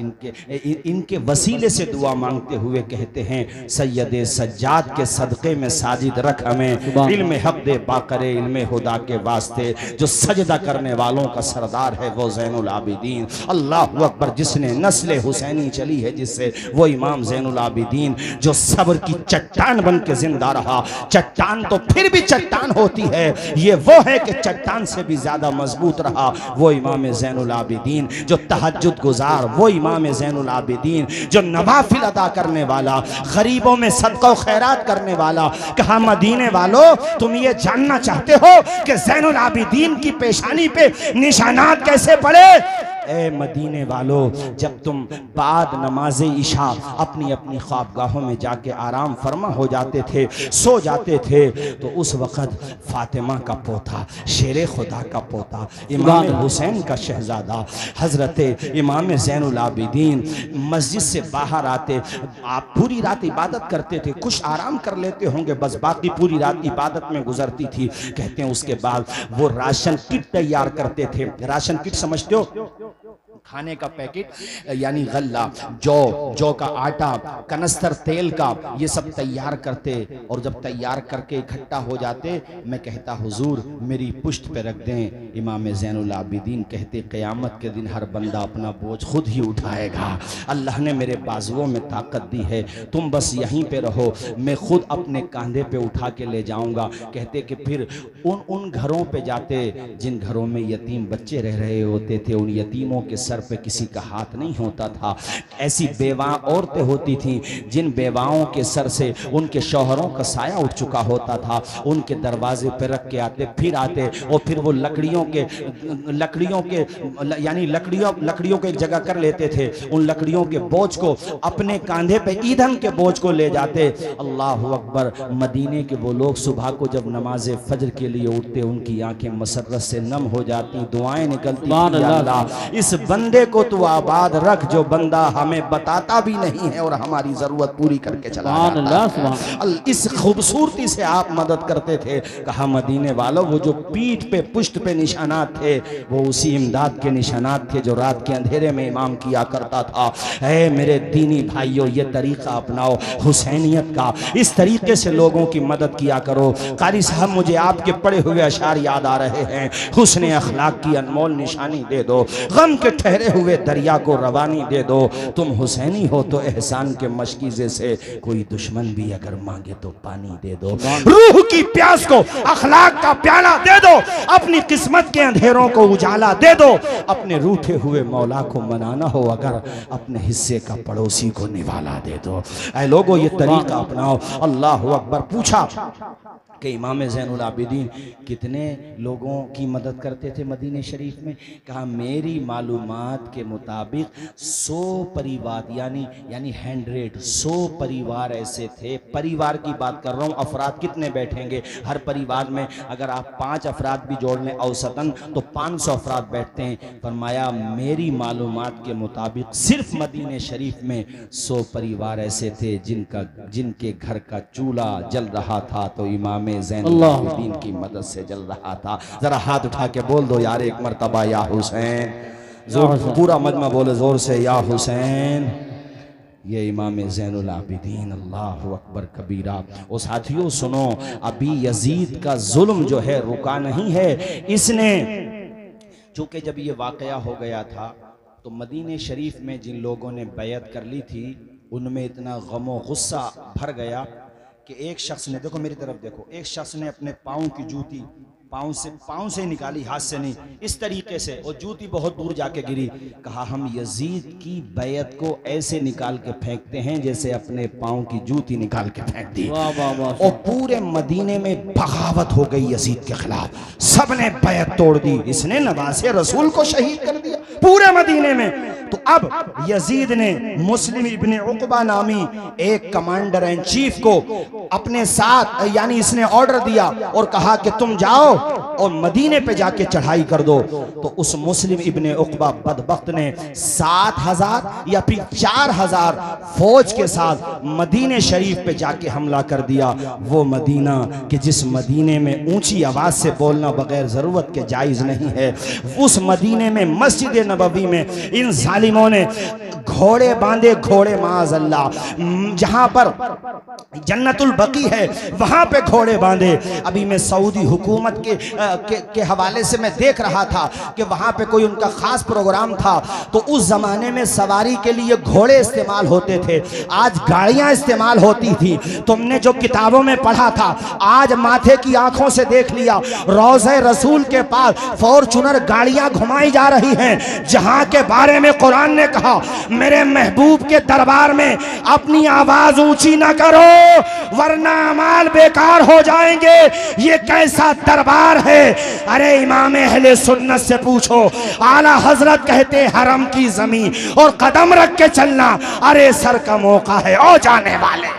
A: इनके वसीले से दुआ मांगते हुए कहते हैं सैयद सज्जाद के सदक़े में साजिद रख हमें, इल्म हक़ दे बाक़रे इल्म हुदा के वास्ते, जो सजदा करने वालों का सरदार है वो ज़ैनुल आबिदीन। अल्लाह अकबर, जिसने नस्ल हुसैनी चली है जिससे, वो इमाम ज़ैनुल आबिदीन जो सब्र की चट्टान बन के जिंदा रहा। चट्टान तो फिर भी चट्टान होती है, ये वो है कि चट्टान से भी ज्यादा मजबूत रहा। वो इमाम ज़ैनुल आबिदीन जो तहज्जुद गुजार, वो इमाम ज़ैनुल आबिदीन जो नवाफिल अदा करने वाला, गरीबों में सदका खैरात करने वाला। कहा मदीने वालों, तुम ये जानना चाहते हो कि ज़ैनुल आबिदीन की पेशानी पे निशानात कैसे पड़े? ए मदीने वालों, जब तुम बाद नमाज इशा अपनी अपनी ख्वाबगाहों में जाके आराम फरमा हो जाते थे, सो जाते थे, तो उस वक़्त फातिमा का पोता, शेर खुदा का पोता, इमाम हुसैन का शहजादा हज़रत इमाम ज़ैनुल आबिदीन मस्जिद से बाहर आते। आप पूरी रात इबादत करते थे, कुछ आराम कर लेते होंगे, बस बाकी पूरी रात इबादत में गुजरती थी। कहते हैं उसके बाद वो राशन किट तैयार करते थे। राशन किट समझते हो? खाने का पैकेट, यानी गल्ला, जौ का आटा, कनस्तर तेल का, ये सब तैयार करते। और जब तैयार करके इकट्ठा हो जाते, मैं कहता हुजूर मेरी पुश्त पे रख दें। इमाम ज़ैनुल आबिदीन कहते क़यामत के दिन हर बंदा अपना बोझ खुद ही उठाएगा, अल्लाह ने मेरे बाजुओं में ताकत दी है, तुम बस यहीं पे रहो, मैं खुद अपने कंधे पे उठा के ले जाऊंगा। कहते कि फिर उन घरों पे जाते जिन घरों में यतीम बच्चे रह रहे होते थे, उन यतीम यतीमों के सर पे किसी का हाथ नहीं होता था। ऐसी बेवा औरतें होती थीं जिन बेवाओं के सर से उनके शौहरों का साया उठ चुका होता था, उनके दरवाजे पे रख के आते, फिर आते और फिर वो लकड़ियों के यानी लकड़ियों को एक जगह कर लेते थे, उन लकड़ियों के बोझ को अपने कांधे पे, ईंधन के बोझ को ले जाते। अल्लाह अकबर। मदीने के वो लोग सुबह को जब नमाज फजर के लिए उठते, उनकी आंखें मसरत से नम हो जाती, दुआएं निकलती, अल्लाह इस बंदे को तू आबाद रख जो बंदा हमें बताता भी नहीं है और हमारी जरूरत पूरी करके चला जाता है। इस खूबसूरती से आप मदद करते थे। कहा मदीने वालों, वो जो पीठ पे पुश्त पे निशानात थे वो उसी इमदाद के निशानात थे जो रात के अंधेरे में इमाम किया करता था। ऐ मेरे दीनी भाइयों, ये तरीका अपनाओ हुसैनियत का, इस तरीके से लोगों की मदद किया करो। कारी साहब, मुझे आपके पढ़े हुए अशार याद आ रहे हैं। हुस्न अखलाक की अनमोल निशानी दे दो, गम के ठहरे हुए दरिया को रवानी दे दो। तुम हुसैनी हो तो एहसान के मशकीजे से कोई दुश्मन भी अगर मांगे तो पानी दे दो। रूह की प्यास को अखलाक का प्याला दे दो, अपनी किस्मत के अंधेरों को उजाला दे दो। अपने रूठे हुए मौला को मनाना हो अगर, अपने हिस्से का पड़ोसी को निवाला दे दो। ऐ लोगों, ये तरीका अपनाओ। अल्लाह अकबर। पूछा कि इमाम ज़ैनुल आबिदीन कितने लोगों की मदद करते थे मदीने शरीफ में? कहा मेरी मालूमात के मुताबिक 100 परिवार यानी 100 परिवार ऐसे थे। परिवार की बात कर रहा हूँ, अफराद कितने बैठेंगे? हर परिवार में अगर आप 5 अफराद भी जोड़ लें औसतन तो 500 अफराद बैठते हैं। फरमाया मेरी मालूमात के मुताबिक सिर्फ मदीने शरीफ में 100 परिवार ऐसे थे जिनके घर का चूल्हा जल रहा था तो इमाम ज़ैनुल आबिदीन की मदद से जल रहा था। जरा हाथ उठा के बोल दो यार एक मर्तबा या हुसैन। जोर, पूरा मजमा बोले जोर से या हुसैन। ये इमाम ज़ैनुल आबिदीन, अल्लाह अकबर कबीरा। और साथियों सुनो, अभी यजीद का जुल्म जो है रुका नहीं है। इसने चूंकि जब ये वाकया हो गया था तो मदीने शरीफ में जिन लोगों ने बैयत कर ली थी उनमें इतना गम और गुस्सा भर गया कि एक शख्स ने, देखो मेरी तरफ देखो, एक शख्स ने अपने पाँव की जूती पाँव से निकाली, हाथ से नहीं, इस तरीके से, और जूती बहुत दूर जाके गिरी। कहा हम यजीद की बैयत को ऐसे निकाल के फेंकते हैं जैसे अपने पाँव की जूती निकाल के फेंक दी। और पूरे मदीने में बगावत हो गई यजीद के खिलाफ, सबने बैयत तोड़ दी। इसने नवासे रसूल को शहीद कर दिया पूरे मदीने में। तो अब यजीद ने मुस्लिम इब्ने उक़बा नामी एक कमांडर इन चीफ को अपने साथ, यानी इसने ऑर्डर दिया और कहा कि तुम जाओ और मदीने पे जाके चढ़ाई कर दो। तो उस मुस्लिम इब्ने उक़बा बदबख्त ने 7000 या फिर 4000 फौज के साथ मदीने शरीफ पे जाके हमला कर दिया। वो मदीना कि जिस मदीने में ऊंची आवाज से बोलना बगैर जरूरत के जायज नहीं है, उस मदीने में मस्जिद नबवी में इन जालिमों ने घोड़े बांधे, घोड़े माज़ अल्लाह, जहां पर जन्नतुल बकी है वहां पे घोड़े बांधे। अभी मैं सऊदी हुकूमत के हवाले से मैं देख रहा था कि वहां पे कोई उनका खास प्रोग्राम था, तो उस जमाने में सवारी के लिए घोड़े इस्तेमाल होते थे, आज गाड़ियां इस्तेमाल होती थी। तुमने जो किताबों में पढ़ा था आज माथे की आंखों से देख लिया। रोज़े रसूल के पास फॉर्चूनर गाड़ियां घुमाई जा रही हैं, जहां के बारे में कुरान ने कहा मेरे महबूब के दरबार में अपनी आवाज ऊंची ना करो वरना अमाल बेकार हो जाएंगे। ये कैसा दरबार है? अरे इमाम अहले सुन्नत से पूछो, आला हजरत कहते हरम की जमीन और कदम रख के चलना अरे सर का मौका है ओ जाने वाले।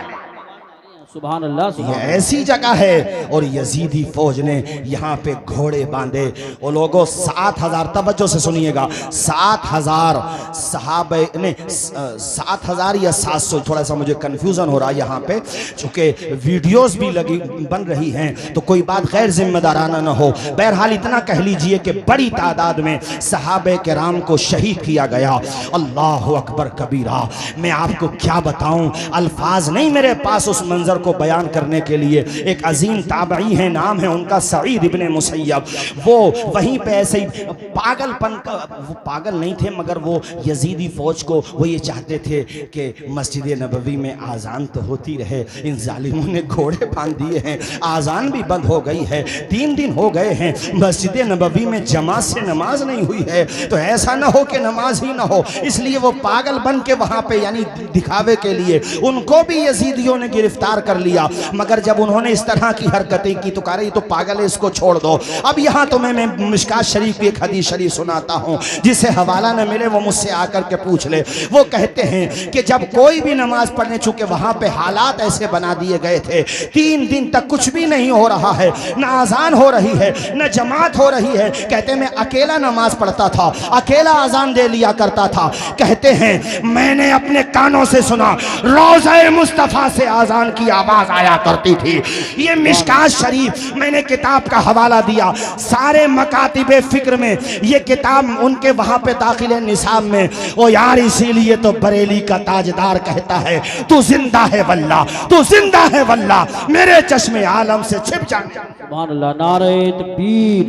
B: सुभान अल्लाह,
A: ये ऐसी जगह है। और यजीदी फौज ने यहाँ पे घोड़े बांधे। वो लोगों 7000, तवज्जो से सुनिएगा, 7000 सहाबे ने, 7000 या 700, थोड़ा सा मुझे कंफ्यूजन हो रहा है यहाँ पे, चूंकि वीडियोस भी लगी बन रही हैं तो कोई बात गैर जिम्मेदाराना ना हो। बहरहाल इतना कह लीजिए कि बड़ी तादाद में सहाबे किराम को शहीद किया गया। अल्लाह अकबर कबीरा। मैं आपको क्या बताऊं, अल्फाज नहीं मेरे पास उस मंजर को बयान करने के लिए। एक अजीम ताबई है, नाम है उनका सईद इब्ने मुसय्यब। वो वहीं पे ऐसे ही पागलपन का, वो पागल नहीं थे मगर वो यजीदी फौज को वो ये चाहते थे कि मस्जिद नबवी में आज़ान तो होती रहे। इन जालिमों ने घोड़े बांध दिए हैं, आज़ान भी बंद हो गई है, 3 दिन हो गए हैं मस्जिद नबवी में जमात से नमाज नहीं हुई है, तो ऐसा ना हो कि नमाज ही ना हो। इसलिए वो पागल बन के वहाँ पे यानी दिखावे के लिए उनको भी यजीदियों ने गिरफ्तार कर लिया। मगर जब उन्होंने इस तरह की हरकतें की तो कहा रही तो पागल है, इसको छोड़ दो। अब यहाँ तो मैं मिशकात शरीफ की एक हदीस शरीफ सुनाता हूँ, जिसे हवाला न मिले वो मुझसे आकर के पूछ ले। वो कहते हैं कि जब कोई भी नमाज पढ़ने, चूंकि वहाँ पे हालात ऐसे बना दिए गए थे, 3 दिन तक कुछ भी नहीं हो रहा है, न आज़ान हो रही है न जमात हो रही है। कहते मैं अकेला नमाज पढ़ता था, अकेला आज़ान दे लिया करता था। कहते हैं मैंने अपने कानों से सुना, रोज़े मुस्तफ़ा से आज़ान की आवाज़ आया करती थी। ये मिशकात शरीफ मैंने किताब का हवाला दिया, सारे मकातिबे फिक्र में ये किताब उनके वहाँ पे दाखिल निसाब में। ओ यार इसीलिए तो बरेली का ताजदार कहता है तू जिंदा है वल्ला, तू जिंदा है वल्ला, मेरे चश्मे आलम से छिप जाने।
B: सुभान अल्लाह। नारे तकबीर,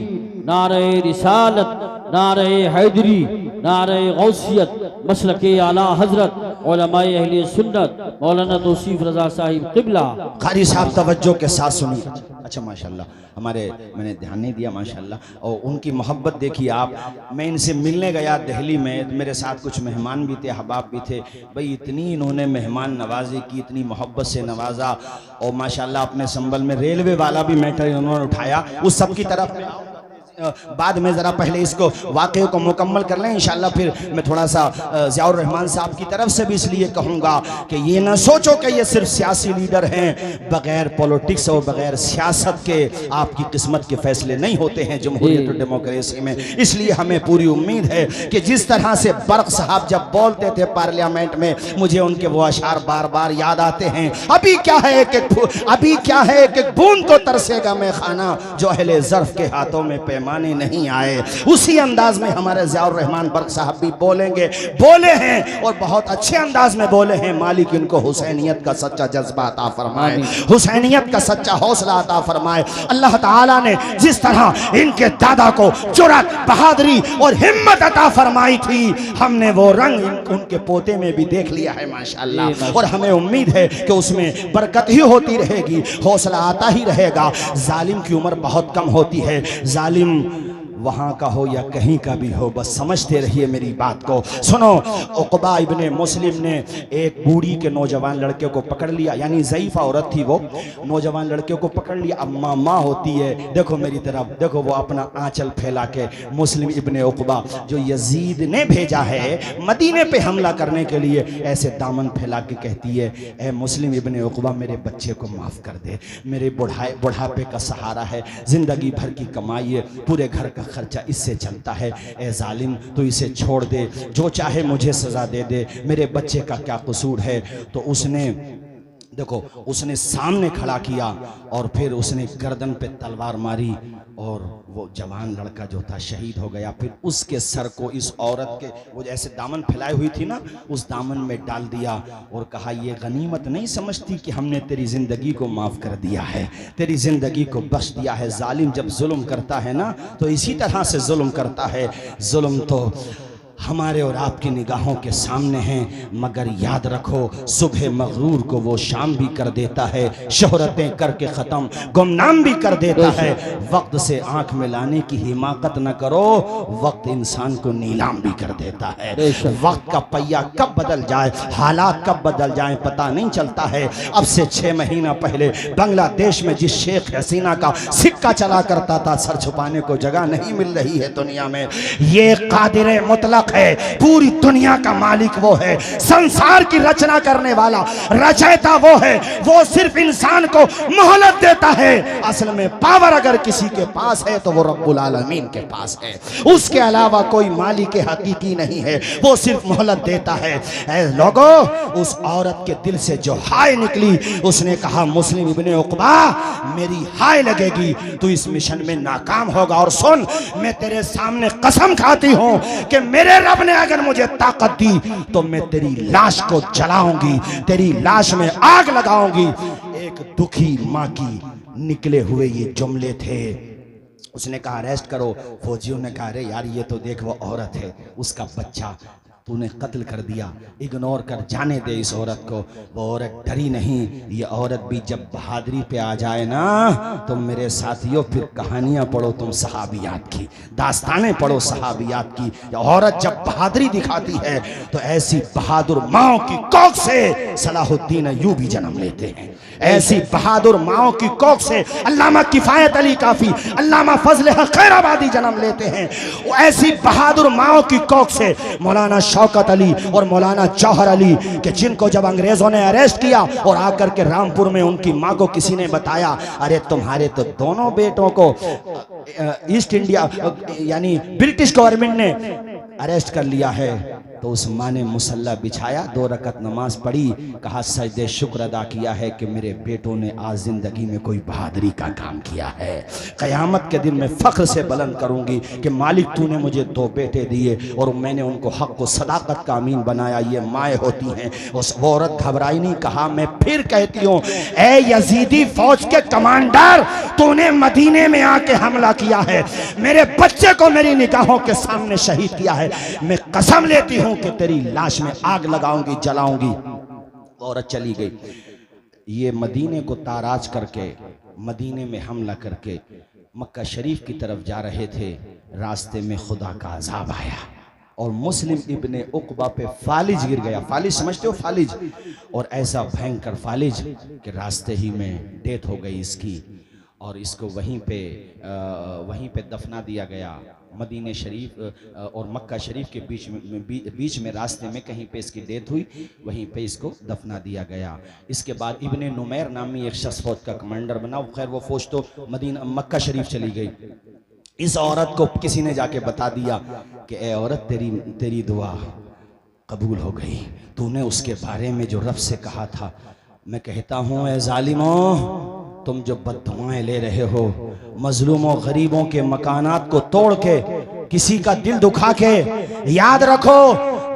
B: नारे रिसालत, नारे हैदरी, नारे गौसियत, मसलके आला हजरत उलमाए अहले सुन्नत मौलाना तौसीफ रजा साहिब किबला।
A: कारी साहब तवज्जो के साथ सुनिए। अच्छा माशाल्लाह, हमारे मैंने ध्यान नहीं दिया माशाल्लाह, और उनकी मोहब्बत देखिए आप। मैं इनसे मिलने गया दिल्ली में, तो मेरे साथ कुछ मेहमान भी थे, अहबाब भी थे। भाई इतनी इन्होंने मेहमान नवाजी की, इतनी मोहब्बत से नवाजा, और माशाल्लाह अपने संबल में रेलवे वाला भी मैटर उन्होंने उठाया। उस सब की तरफ में बाद में ज़रा पहले इसको वाक़े को मुकम्मल कर लें इंशाअल्लाह। फिर मैं थोड़ा सा ज़ियाउर रहमान साहब की तरफ से भी इसलिए कहूँगा कि ये ना सोचो कि ये सिर्फ सियासी लीडर हैं, बग़ैर पॉलिटिक्स और बग़ैर सियासत के आपकी किस्मत के फैसले नहीं होते हैं जमहूरियत और डेमोक्रेसी में। इसलिए हमें पूरी उम्मीद है कि जिस तरह से बर्क साहब जब बोलते थे पार्लियामेंट में, मुझे उनके वो अशार बार बार याद आते हैं। अभी क्या है एक बूंद को तरसेगा मैं खाना, जो अहले ज़र्फ़ के हाथों में माने नहीं आए। उसी अंदाज में हमारे ज़ियाउर रहमान बर्क साहब भी बोले हैं, और बहुत अच्छे अंदाज में बोले हैं। मालिक इनको हुसैनियत का सच्चा जज्बा अता फरमाए, हुसैनियत का सच्चा हौसला अता फरमाए। अल्लाह ताला ने जिस तरह इनके दादा को जुर्रत, बहादुरी और हिम्मत अता फरमाई थी, हमने वो रंग उनके पोते में भी देख लिया है माशाअल्लाह। और हमें उम्मीद है कि उसमें बरकत ही होती रहेगी, हौसला आता ही रहेगा। जालिम की उम्र बहुत कम होती है, जालिम वहाँ का हो या कहीं का भी हो, बस समझते रहिए मेरी बात को। सुनो, उक़बा इब्ने मुस्लिम ने एक बूढ़ी के नौजवान लड़के को पकड़ लिया, यानी ज़ईफ़ औरत थी वो, नौजवान लड़के को पकड़ लिया। अब माँ होती है, देखो मेरी तरफ देखो, वो अपना आंचल फैला के मुस्लिम इब्ने उक़बा जो यजीद ने भेजा है मदीने पे हमला करने के लिए, ऐसे दामन फैला के कहती है, ए मुस्लिम इब्ने उक़बा मेरे बच्चे को माफ़ कर दे, मेरे बुढ़ापे का सहारा है, ज़िंदगी भर की कमाई है, पूरे घर का खर्चा इससे चलता है। ए जालिम तो इसे छोड़ दे, जो चाहे मुझे सजा दे दे, मेरे बच्चे का क्या कसूर है। तो उसने देखो, उसने सामने खड़ा किया और फिर उसने गर्दन पे तलवार मारी और वो जवान लड़का जो था शहीद हो गया। फिर उसके सर को इस औरत के, वो जैसे दामन फैलाई हुई थी ना, उस दामन में डाल दिया और कहा, ये गनीमत नहीं समझती कि हमने तेरी ज़िंदगी को माफ़ कर दिया है, तेरी ज़िंदगी को बख्श दिया है। जालिम जब जुल्म करता है ना, तो इसी तरह से जुल्म करता है। जुल्म तो हमारे और आपकी निगाहों के सामने हैं, मगर याद रखो सुबह मगरूर को वो शाम भी कर देता है, शोहरतें करके ख़त्म गुमनाम भी कर देता है। वक्त से आंख मिलाने की हिमाकत न करो, वक्त इंसान को नीलाम भी कर देता है। वक्त का पहिया कब बदल जाए, हालात कब बदल जाए पता नहीं चलता है। अब से 6 महीना पहले बांग्लादेश में जिस शेख हसीना का सिक्का चला करता था, सर छुपाने को जगह नहीं मिल रही है दुनिया में। ये कादिर मुतलक है, पूरी दुनिया का मालिक वो है, संसार की रचना करने वाला रचयिता वो है। वो सिर्फ इंसान को मोहलत देता है। असल में पावर अगर किसी के पास है तो वो रब्बुल आलमीन के पास है, उसके अलावा कोई मालिक हकीकी नहीं है, वो सिर्फ मोहलत देता है। ऐ लोगो, उस औरत के दिल से जो हाय निकली, उसने कहा, मुस्लिम इब्ने उक़बा मेरी हाय लगेगी, तू इस मिशन में नाकाम होगा। और सुन, मैं तेरे सामने कसम खाती हूँ कि मेरे रब ने अगर मुझे ताकत दी तो मैं तेरी लाश को जलाऊंगी, तेरी लाश में आग लगाऊंगी। एक दुखी माँ की निकले हुए ये जुमले थे। उसने कहा अरेस्ट करो। फौजियों ने कहा अरे यार ये तो देख वो औरत है, उसका बच्चा तूने कत्ल कर दिया, इग्नोर कर, जाने दे इस औरत को। वो औरत डरी नहीं। ये औरत भी जब बहादुरी पे आ जाए ना तो मेरे साथियों फिर कहानियां पढ़ो तुम सहाबियात की, दास्तानें पढ़ो सहाबियात की। औरत जब बहादुरी दिखाती है तो ऐसी बहादुर माओ की कोख से सलाहुद्दीन अय्यूबी जन्म लेते हैं। ऐसी बहादुर माओ की कोख से अल्लामा किफायत अली काफी, अल्लामा फजल हक खैराबादी जन्म लेते हैं। ऐसी बहादुर माओ की कोख से मौलाना शौकत अली और मौलाना जौहर अली के जिनको जब अंग्रेजों ने अरेस्ट किया और आकर के रामपुर में उनकी माँ को किसी ने बताया अरे तुम्हारे तो दोनों बेटों को ईस्ट इंडिया यानी ब्रिटिश गवर्नमेंट ने अरेस्ट कर लिया है, तो उस माँ ने मुसल्ला बिछाया, 2 रकत नमाज पढ़ी, कहा सजदे शुक्र अदा किया है कि मेरे बेटों ने आज जिंदगी में कोई बहादुरी का काम किया है। क़यामत के दिन मैं फख्र से बुलंद करूंगी कि मालिक तूने मुझे 2 बेटे दिए और मैंने उनको हक को सदाकत का अमीन बनाया। ये माएँ होती हैं। उस औरत घबराई नहीं। कहा मैं फिर कहती हूँ ए यजीदी फौज के कमांडर, तूने मदीने में आके हमला किया है, मेरे बच्चे को मेरी निगाहों के सामने शहीद किया है, मैं कसम लेती हूं कि तेरी लाश में आग लगाऊंगी, जलाऊंगी। औरत चली गई। ये मदीने को ताराज करके, मदीने में हमला करके मक्का शरीफ की तरफ जा रहे थे। रास्ते में खुदा का अजाब आया और मुस्लिम इब्ने उकबा पे फालिज गिर गया। फालिज समझते हो? फालिज। और ऐसा भयंकर फालिज कि रास्ते ही में डेथ हो गई इसकी और इसको वहीं पे दफना दिया गया। मदीने शरीफ और मक्का शरीफ के बीच में रास्ते में कहीं पे इसकी डेथ हुई, वहीं पे इसको दफना दिया गया। इसके बाद इब्ने नुमैर नामी एक शख्स फौज का कमांडर बना। खैर वो फौज तो मक्का शरीफ चली गई। इस औरत को किसी ने जाके बता दिया कि ए औरत तेरी दुआ कबूल हो गई, तूने उसके बारे में जो रब से कहा था। मैं कहता हूँ ए जालिमों, तुम जो बददुआएं ले रहे हो, मजलूमों गरीबों के मकानात को तोड़ के, किसी का दिल दुखा के, याद रखो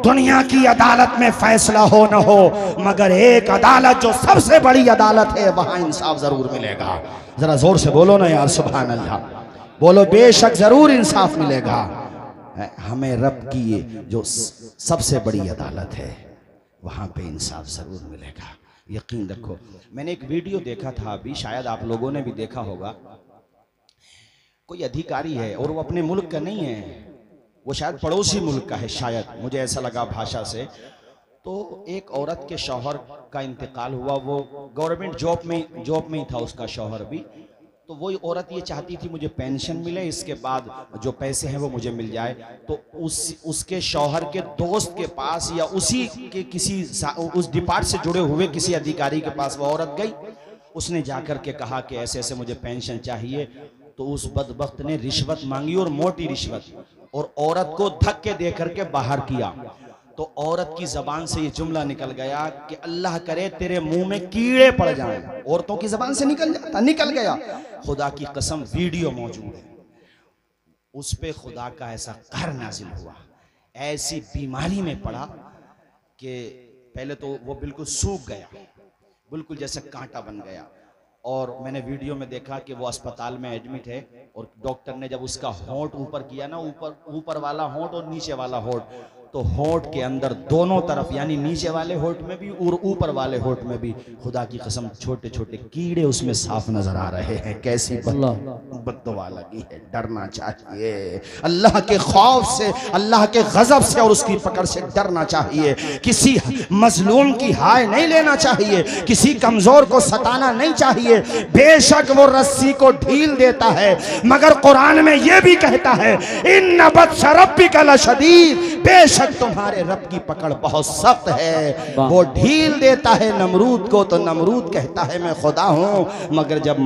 A: दुनिया की अदालत में फैसला हो न हो, मगर एक अदालत जो सबसे बड़ी अदालत है वहां इंसाफ जरूर मिलेगा। जरा जोर से बोलो ना यार, सुभान अल्लाह बोलो। बेशक जरूर इंसाफ मिलेगा। हमें रब की जो सबसे बड़ी अदालत है वहां पे इंसाफ जरूर मिलेगा, यकीन रखो। मैंने एक वीडियो देखा था अभी, शायद आप लोगों ने भी देखा होगा। कोई अधिकारी है और वो अपने मुल्क का नहीं है, वो शायद पड़ोसी मुल्क का है, शायद मुझे ऐसा लगा भाषा से। तो एक औरत के शौहर का इंतकाल हुआ, वो गवर्नमेंट जॉब में ही था उसका शौहर भी। तो वही औरत ये चाहती थी मुझे पेंशन मिले, इसके बाद जो पैसे हैं वो मुझे मिल जाए। तो उसके शौहर के दोस्त के पास या उसी के किसी उस डिपार्ट से जुड़े हुए किसी अधिकारी के पास वो औरत गई। उसने जाकर के कहा कि ऐसे ऐसे मुझे पेंशन चाहिए। तो उस बदबख्त ने रिश्वत मांगी और मोटी रिश्वत, और औरत को धक्के दे करके बाहर किया। तो औरत की जबान से ये जुमला निकल गया कि अल्लाह करे तेरे मुंह में कीड़े पड़ जाएं। औरतों की जबान से निकल गया। खुदा की कसम वीडियो मौजूद है, उस पे खुदा का ऐसा कहर नाजिल हुआ। ऐसी बीमारी में पड़ा कि पहले तो वो बिल्कुल सूख गया, बिल्कुल जैसे कांटा बन गया। और मैंने वीडियो में देखा कि वो अस्पताल में एडमिट है और डॉक्टर ने जब उसका होंठ ऊपर किया ना, ऊपर वाला होंठ और नीचे वाला होंठ, तो होंठ के अंदर दोनों तरफ, यानी नीचे वाले होंठ में भी और ऊपर वाले होंठ में भी, खुदा की कसम छोटे छोटे कीड़े उसमें साफ नजर आ रहे हैं। कैसी बद्दुआ लगी है। डरना चाहिए अल्लाह के खौफ से, अल्लाह के गजब से और उसकी पकड़ से डरना चाहिए। किसी मजलूम की हाय नहीं लेना चाहिए, किसी कमजोर को सताना नहीं चाहिए। बेशक वो रस्सी को ढील देता है, मगर कुरान में ये भी कहता है इन्न बत्श रब्बिका लशदीद, बेशक तुम्हारे रब की पकड़ बहुत सख्त है। वो ढील देता है नमरूद को, तो नमरूद कहता है मैं खुदा हूं, मगर जब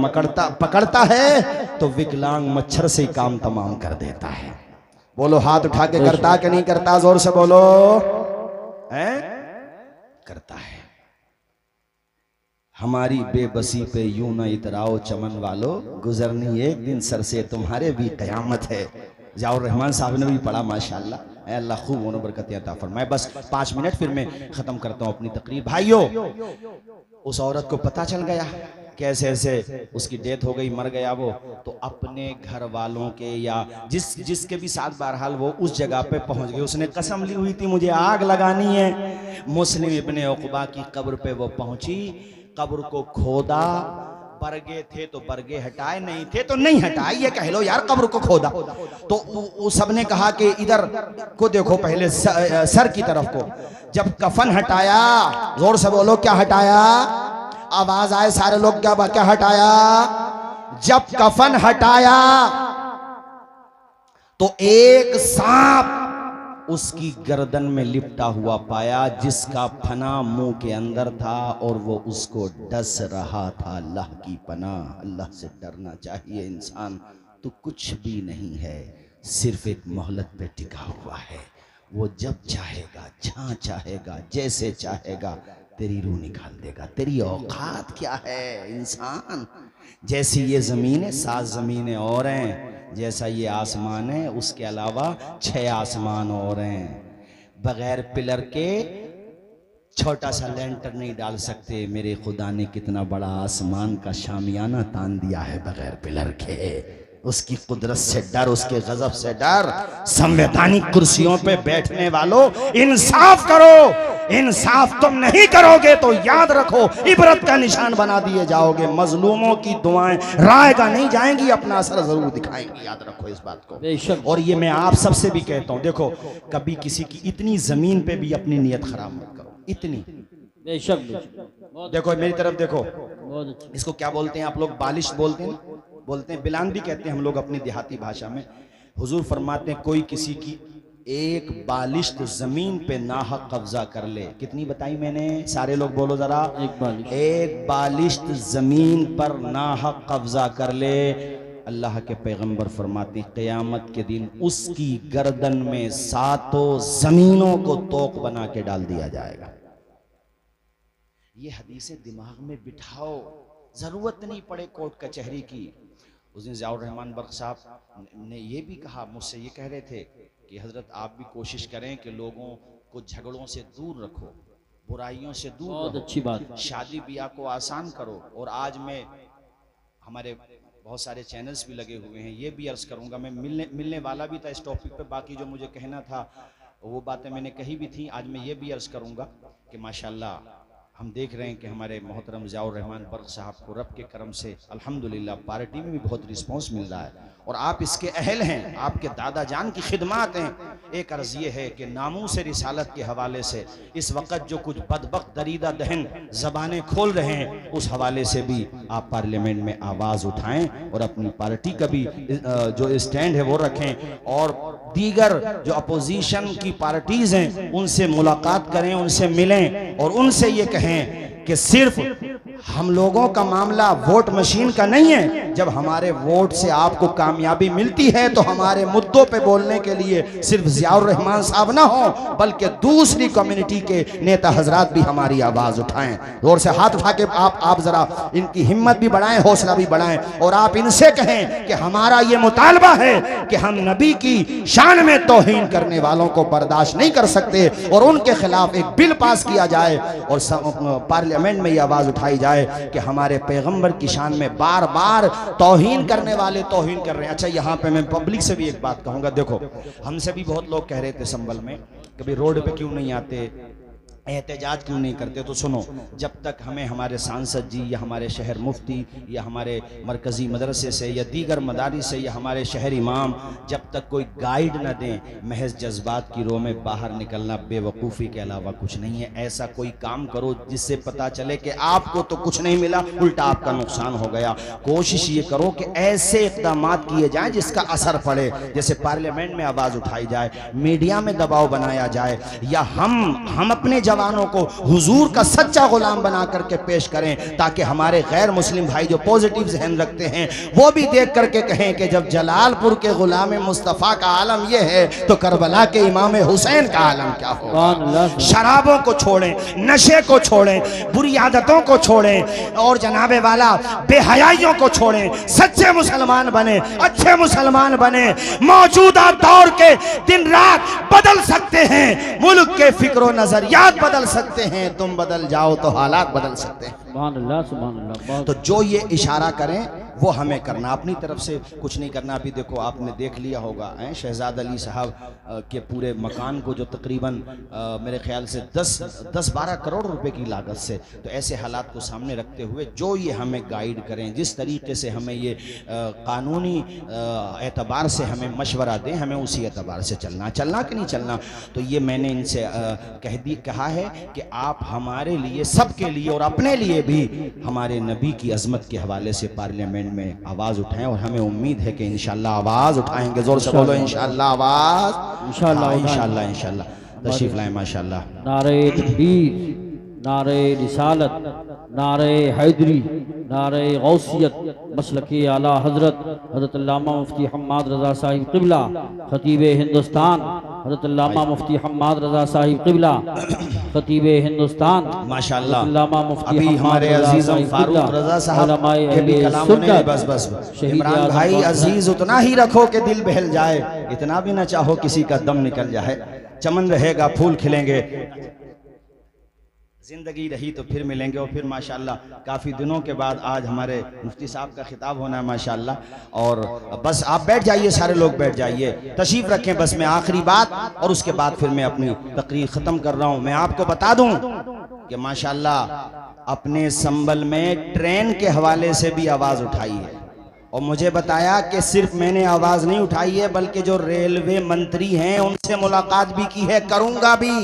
A: पकड़ता है तो विकलांग मच्छर से ही काम तमाम कर देता है। बोलो हाथ उठा के करता कि नहीं करता? जोर से बोलो। है? करता है। हमारी बेबसी पे यूं न इतराओ चमन वालों, गुजरनी एक दिन सर से तुम्हारे भी कयामत है। जाओ रहमान साहब ने भी पढ़ा माशाल्लाह। अल्लाह खूब उन्हें बरकत अता फरमाए। बस 5 मिनट फिर मैं ख़त्म करता हूँ अपनी तकरीर। भाइयों, उस औरत को पता चल गया कैसे ऐसे उसकी डेथ हो गई, मर गया वो, तो अपने घर वालों के या जिसके भी साथ बहरहाल वो उस जगह पे पहुंच गए। उसने कसम ली हुई थी मुझे आग लगानी है। मुस्लिम इब्ने उक़बा की कब्र पे वो पहुंची, कब्र को खोदा, बरगे थे तो बरगे हटाए, नहीं थे तो नहीं हटाए, ये कह लो यार, कब्र को खोदा। तो सबने कहा कि इधर को देखो, पहले सर की तरफ को। जब कफन हटाया, जोर से बोलो क्या हटाया, आवाज आए सारे लोग, क्या हटाया? जब कफन हटाया तो एक सांप उसकी गर्दन में लिपटा हुआ पाया, जिसका फना मुंह के अंदर था और वो उसको डस रहा था। अल्लाह की पनाह, अल्लाह से डरना चाहिए इंसान। तो कुछ भी नहीं है, सिर्फ एक मोहलत पे टिका हुआ है। वो जब चाहेगा, जहां चाहेगा, जैसे चाहेगा तेरी रूह निकाल देगा। तेरी औकात क्या है इंसान? जैसी ये ज़मीन है 7 ज़मीनें और हैं, जैसा ये आसमान है उसके अलावा 6 आसमान और हैं। बगैर पिलर के छोटा सा लेंटर नहीं डाल सकते। मेरे खुदा ने कितना बड़ा आसमान का शामियाना तान दिया है बगैर पिलर के। उसकी कुदरत से डर, उसके गजब से डर। संवैधानिक कुर्सियों पे बैठने वालों, इंसाफ करो। इंसाफ तुम नहीं करोगे तो याद रखो इबरत का निशान बना दिए जाओगे। मजलूमों की दुआएं रायगा नहीं जाएंगी, अपना असर जरूर दिखाएंगी। याद रखो इस बात को। और ये मैं आप सबसे भी कहता हूँ, देखो कभी किसी की इतनी जमीन पे भी अपनी नीयत खराब मत करो। इतनी बेशक देखो, मेरी तरफ देखो, इसको क्या बोलते हैं आप लोग? बालिश बोलते हैं, बिलान भी कहते हैं हम लोग अपनी देहाती भाषा में। हुजूर फरमाते हैं कोई किसी की एक बालिश्त जमीन पे नाहक कब्जा कर ले। कितनी बताई मैंने? सारे लोग बोलो जरा। एक बालिश्त जमीन पर नाहक कब्जा कर ले, अल्लाह के पैगंबर फरमाते क़यामत के दिन उसकी गर्दन में 7 जमीनों को तोक बना के डाल दिया जाएगा। ये हदीसें दिमाग में बिठाओ, जरूरत नहीं पड़े कोर्ट कचहरी की। उस दिन ज़ियाउर रहमान बख्श साहब ने ये भी कहा, मुझसे ये कह रहे थे कि हजरत आप भी कोशिश करें कि लोगों को झगड़ों से दूर रखो, बुराइयों से दूर रखो। अच्छी बात। शादी ब्याह को आसान करो। और आज मैं, हमारे बहुत सारे चैनल्स भी लगे हुए हैं, ये भी अर्ज़ करूँगा, मैं मिलने वाला भी था इस टॉपिक पे। बाकी जो मुझे कहना था वो बातें मैंने कही भी थी। आज मैं ये भी अर्ज़ करूँगा कि माशाअल्लाह हम देख रहे हैं कि हमारे मोहतरम ज़ियाउर रहमान बख्श साहब को रब के करम से अल्हम्दुलिल्लाह पार्टी में भी बहुत रिस्पांस मिल रहा है और आप इसके अहल हैं, आपके दादा जान की खिदमत हैं। एक अर्ज़ ये है कि नामूस रिसालत के हवाले से इस वक्त जो कुछ बदबख्त दरीदा दहन ज़बानें खोल रहे हैं, उस हवाले से भी आप पार्लियामेंट में आवाज़ उठाएं और अपनी पार्टी का भी जो स्टैंड है वो रखें। और दीगर जो अपोजिशन की पार्टीज़ हैं उनसे मुलाकात करें, उनसे मिलें और उनसे ये कहें कि सिर्फ हम लोगों का मामला वोट मशीन का नहीं है। जब हमारे वोट से आपको कामयाबी मिलती है तो हमारे मुद्दों पे बोलने के लिए सिर्फ ज़ियाउर रहमान साहब ना हो, बल्कि दूसरी कम्युनिटी के नेता हजरात भी हमारी आवाज़ उठाएं। जोर से हाथ उठा के आप ज़रा इनकी हिम्मत भी बढ़ाएं, हौसला भी बढ़ाएं और आप इनसे कहें कि हमारा ये मुतालबा है कि हम नबी की शान में तौहीन करने वालों को बर्दाश्त नहीं कर सकते और उनके खिलाफ एक बिल पास किया जाए और पार्लियामेंट में ये आवाज़ उठाई जाए कि हमारे पैगंबर की शान में बार बार तौहीन करने वाले तौहीन कर रहे हैं। अच्छा, यहाँ पे मैं पब्लिक से भी एक बात कहूँगा। देखो, हमसे भी बहुत लोग कह रहे थे संभल में, कभी रोड पे क्यों नहीं आते, एहतजाज क्यों नहीं करते। तो सुनो, जब तक हमें हमारे सांसद जी या हमारे शहर मुफ्ती या हमारे मरकज़ी मदरसे से या दीगर मदारिस से या हमारे शहर इमाम जब तक कोई गाइड न दें, महज जज्बात की रो में बाहर निकलना बेवकूफ़ी के अलावा कुछ नहीं है। ऐसा कोई काम करो जिससे पता चले कि आपको तो कुछ नहीं मिला, उल्टा आपका नुकसान हो गया। कोशिश ये करो कि ऐसे इक़दाम किए जाएँ जिसका असर पड़े, जैसे पार्लियामेंट में आवाज़ उठाई जाए, मीडिया में दबाव बनाया जाए, या हम अपने जवाब नौजवानों को हुजूर का सच्चा गुलाम बना करके पेश करें, ताकि हमारे गैर मुस्लिम भाई जो पॉजिटिव जहन रखते हैं वो भी देख करके कहें कि जब जलालपुर के गुलाम मुस्तफ़ा का आलम ये है तो करबला के इमाम हुसैन का आलम क्या होगा। शराबों को छोड़ें, नशे को छोड़ें, बुरी आदतों को छोड़ें और जनाबे वाला बेहयाइयों को छोड़ें, सच्चे मुसलमान बने, अच्छे मुसलमान बने। मौजूदा दौर के दिन रात बदल सकते हैं, मुल्क के फिक्र नजरियात बदल सकते हैं, तुम बदल जाओ तो हालात बदल सकते हैं।
B: सुभान अल्लाह, सुभान अल्लाह।
A: तो जो ये इशारा करें वो हमें करना, अपनी तरफ से कुछ नहीं करना। अभी देखो आपने देख लिया होगा शहजाद अली साहब के पूरे मकान को जो तकरीबन मेरे ख्याल से 10-12 करोड़ रुपए की लागत से, तो ऐसे हालात को सामने रखते हुए जो ये हमें गाइड करें, जिस तरीके से हमें ये कानूनी एतबार से हमें मशवरा दें, हमें उसी एतबार से चलना कि नहीं चलना। तो ये मैंने इनसे कहा है कि आप हमारे लिए, सबके लिए और अपने लिए भी हमारे नबी की अजमत के हवाले से पार्लियामेंट में आवाज उठाएं, और हमें उम्मीद है कि इंशाल्लाह आवाज उठाएंगे। जोर से बोलो इंशाल्लाह आवाज, इंशाल्लाह इंशाल्लाह इंशाल्लाह। तशरीफ लाएं माशाल्लाह।
B: नारे तकबीर, नारे रिसालत, नारे हैदरी, नारे गौसियत, मसलके आला हजरत हजरत अल्लामा मुफ्ती हम्माद रज़ा साहिब क़िबला, खतीब हिंदुस्तान हजरत अल्लामा मुफ्ती हम्माद रज़ा साहिब क़िबला, खतीब हिंदुस्तान
A: माशाल्लाह।
B: अल्लामा मुफ्ती
A: अभी हमारे अजीज फारूक रज़ा साहब के भी कलामों ने बस इमरान भाई अजीज उतना ही रखो कि दिल बहल जाए, इतना भी ना चाहो किसी का दम निकल जाए। चमन रहेगा, फूल खिलेंगे, जिंदगी रही तो फिर मिलेंगे। और फिर माशाल्लाह काफ़ी दिनों के बाद आज हमारे मुफ्ती साहब का खिताब होना है माशाल्लाह। और बस आप बैठ जाइए, सारे लोग बैठ जाइए, तशरीफ रखें। बस मैं आखिरी बात और उसके बाद फिर मैं अपनी तकरीर ख़त्म कर रहा हूँ। मैं आपको बता दूँ कि माशाल्लाह अपने संबल में ट्रेन के हवाले से भी आवाज़ उठाई है, और मुझे बताया कि सिर्फ मैंने आवाज़ नहीं उठाई है बल्कि जो रेलवे मंत्री हैं उनसे मुलाकात भी की है, करूंगा भी।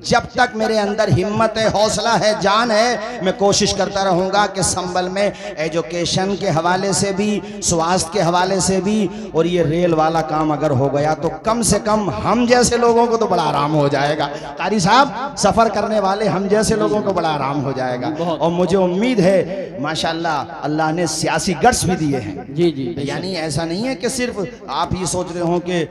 A: जब तक मेरे अंदर हिम्मत है, हौसला है, जान है, मैं कोशिश करता रहूंगा कि संबल में एजुकेशन के हवाले से भी, स्वास्थ्य के हवाले से भी, और ये रेल वाला काम अगर हो गया तो कम से कम हम जैसे लोगों को तो बड़ा आराम हो जाएगा। कारी साहब, सफ़र करने वाले हम जैसे लोगों को बड़ा आराम हो जाएगा। और मुझे उम्मीद है माशाल्लाह अल्लाह ने सियासी गट्स भी दिए हैं।
B: जी जी,
A: यानी ऐसा नहीं है कि सिर्फ आप ये सोच रहे हो कि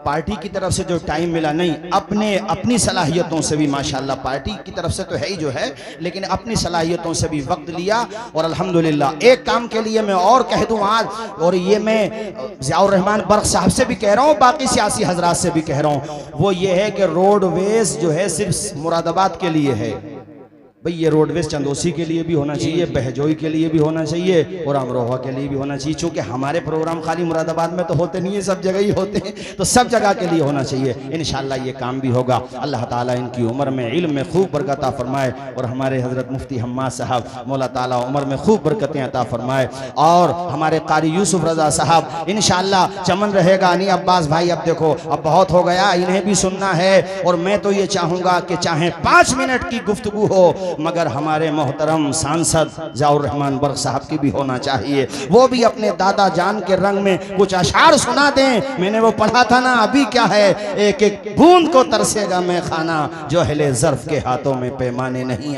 A: पार्टी की तरफ से जो टाइम मिला, नहीं, अपनी सलाहियतों से भी माशाल्लाह, पार्टी की तरफ से तो है ही जो है, लेकिन अपनी सलाहियतों से भी वक्त लिया। और अल्हम्दुलिल्लाह एक काम के लिए मैं और कह दूं आज, और ये मैं ज़ियाउर रहमान बर्क साहब से भी कह रहा हूँ, बाकी सियासी हजरात से भी कह रहा हूँ, वो ये है कि रोडवेज जो है सिर्फ मुरादाबाद के लिए है। भाई ये रोडवेज चंदोसी के लिए भी होना चाहिए, बहजोई के लिए भी होना चाहिए, और अमरोहा के लिए भी होना चाहिए। चूँकि हमारे प्रोग्राम खाली मुरादाबाद में तो होते नहीं है, सब जगह ही होते हैं, तो सब जगह के लिए होना चाहिए। इंशाल्लाह ये काम भी होगा। अल्लाह ताला इनकी उम्र में, इल्म में खूब बरकत अता फरमाए, और हमारे हज़रत मुफ्ती हम्माद साहब मौला ताला उम्र में खूब बरकतें अता फरमाए, और हमारे कारी यूसुफ रज़ा साहब इंशाल्लाह चमन रहेगा। नहीं अब्बास भाई, अब देखो अब बहुत हो गया, इन्हें भी सुनना है, और मैं तो ये चाहूँगा कि चाहे 5 मिनट की गुफ्तगू हो, मगर हमारे मोहतरम सांसद ज़ियाउर रहमान बर्क साहब की भी होना चाहिए। वो भी अपने दादा जान के रंग में कुछ अशार सुना दें। मैंने वो पढ़ा था ना, अभी क्या है, एक एक बूंद को तरसेगा मैं खाना, जो अहले ज़र्फ़ के हाथों में पैमाने नहीं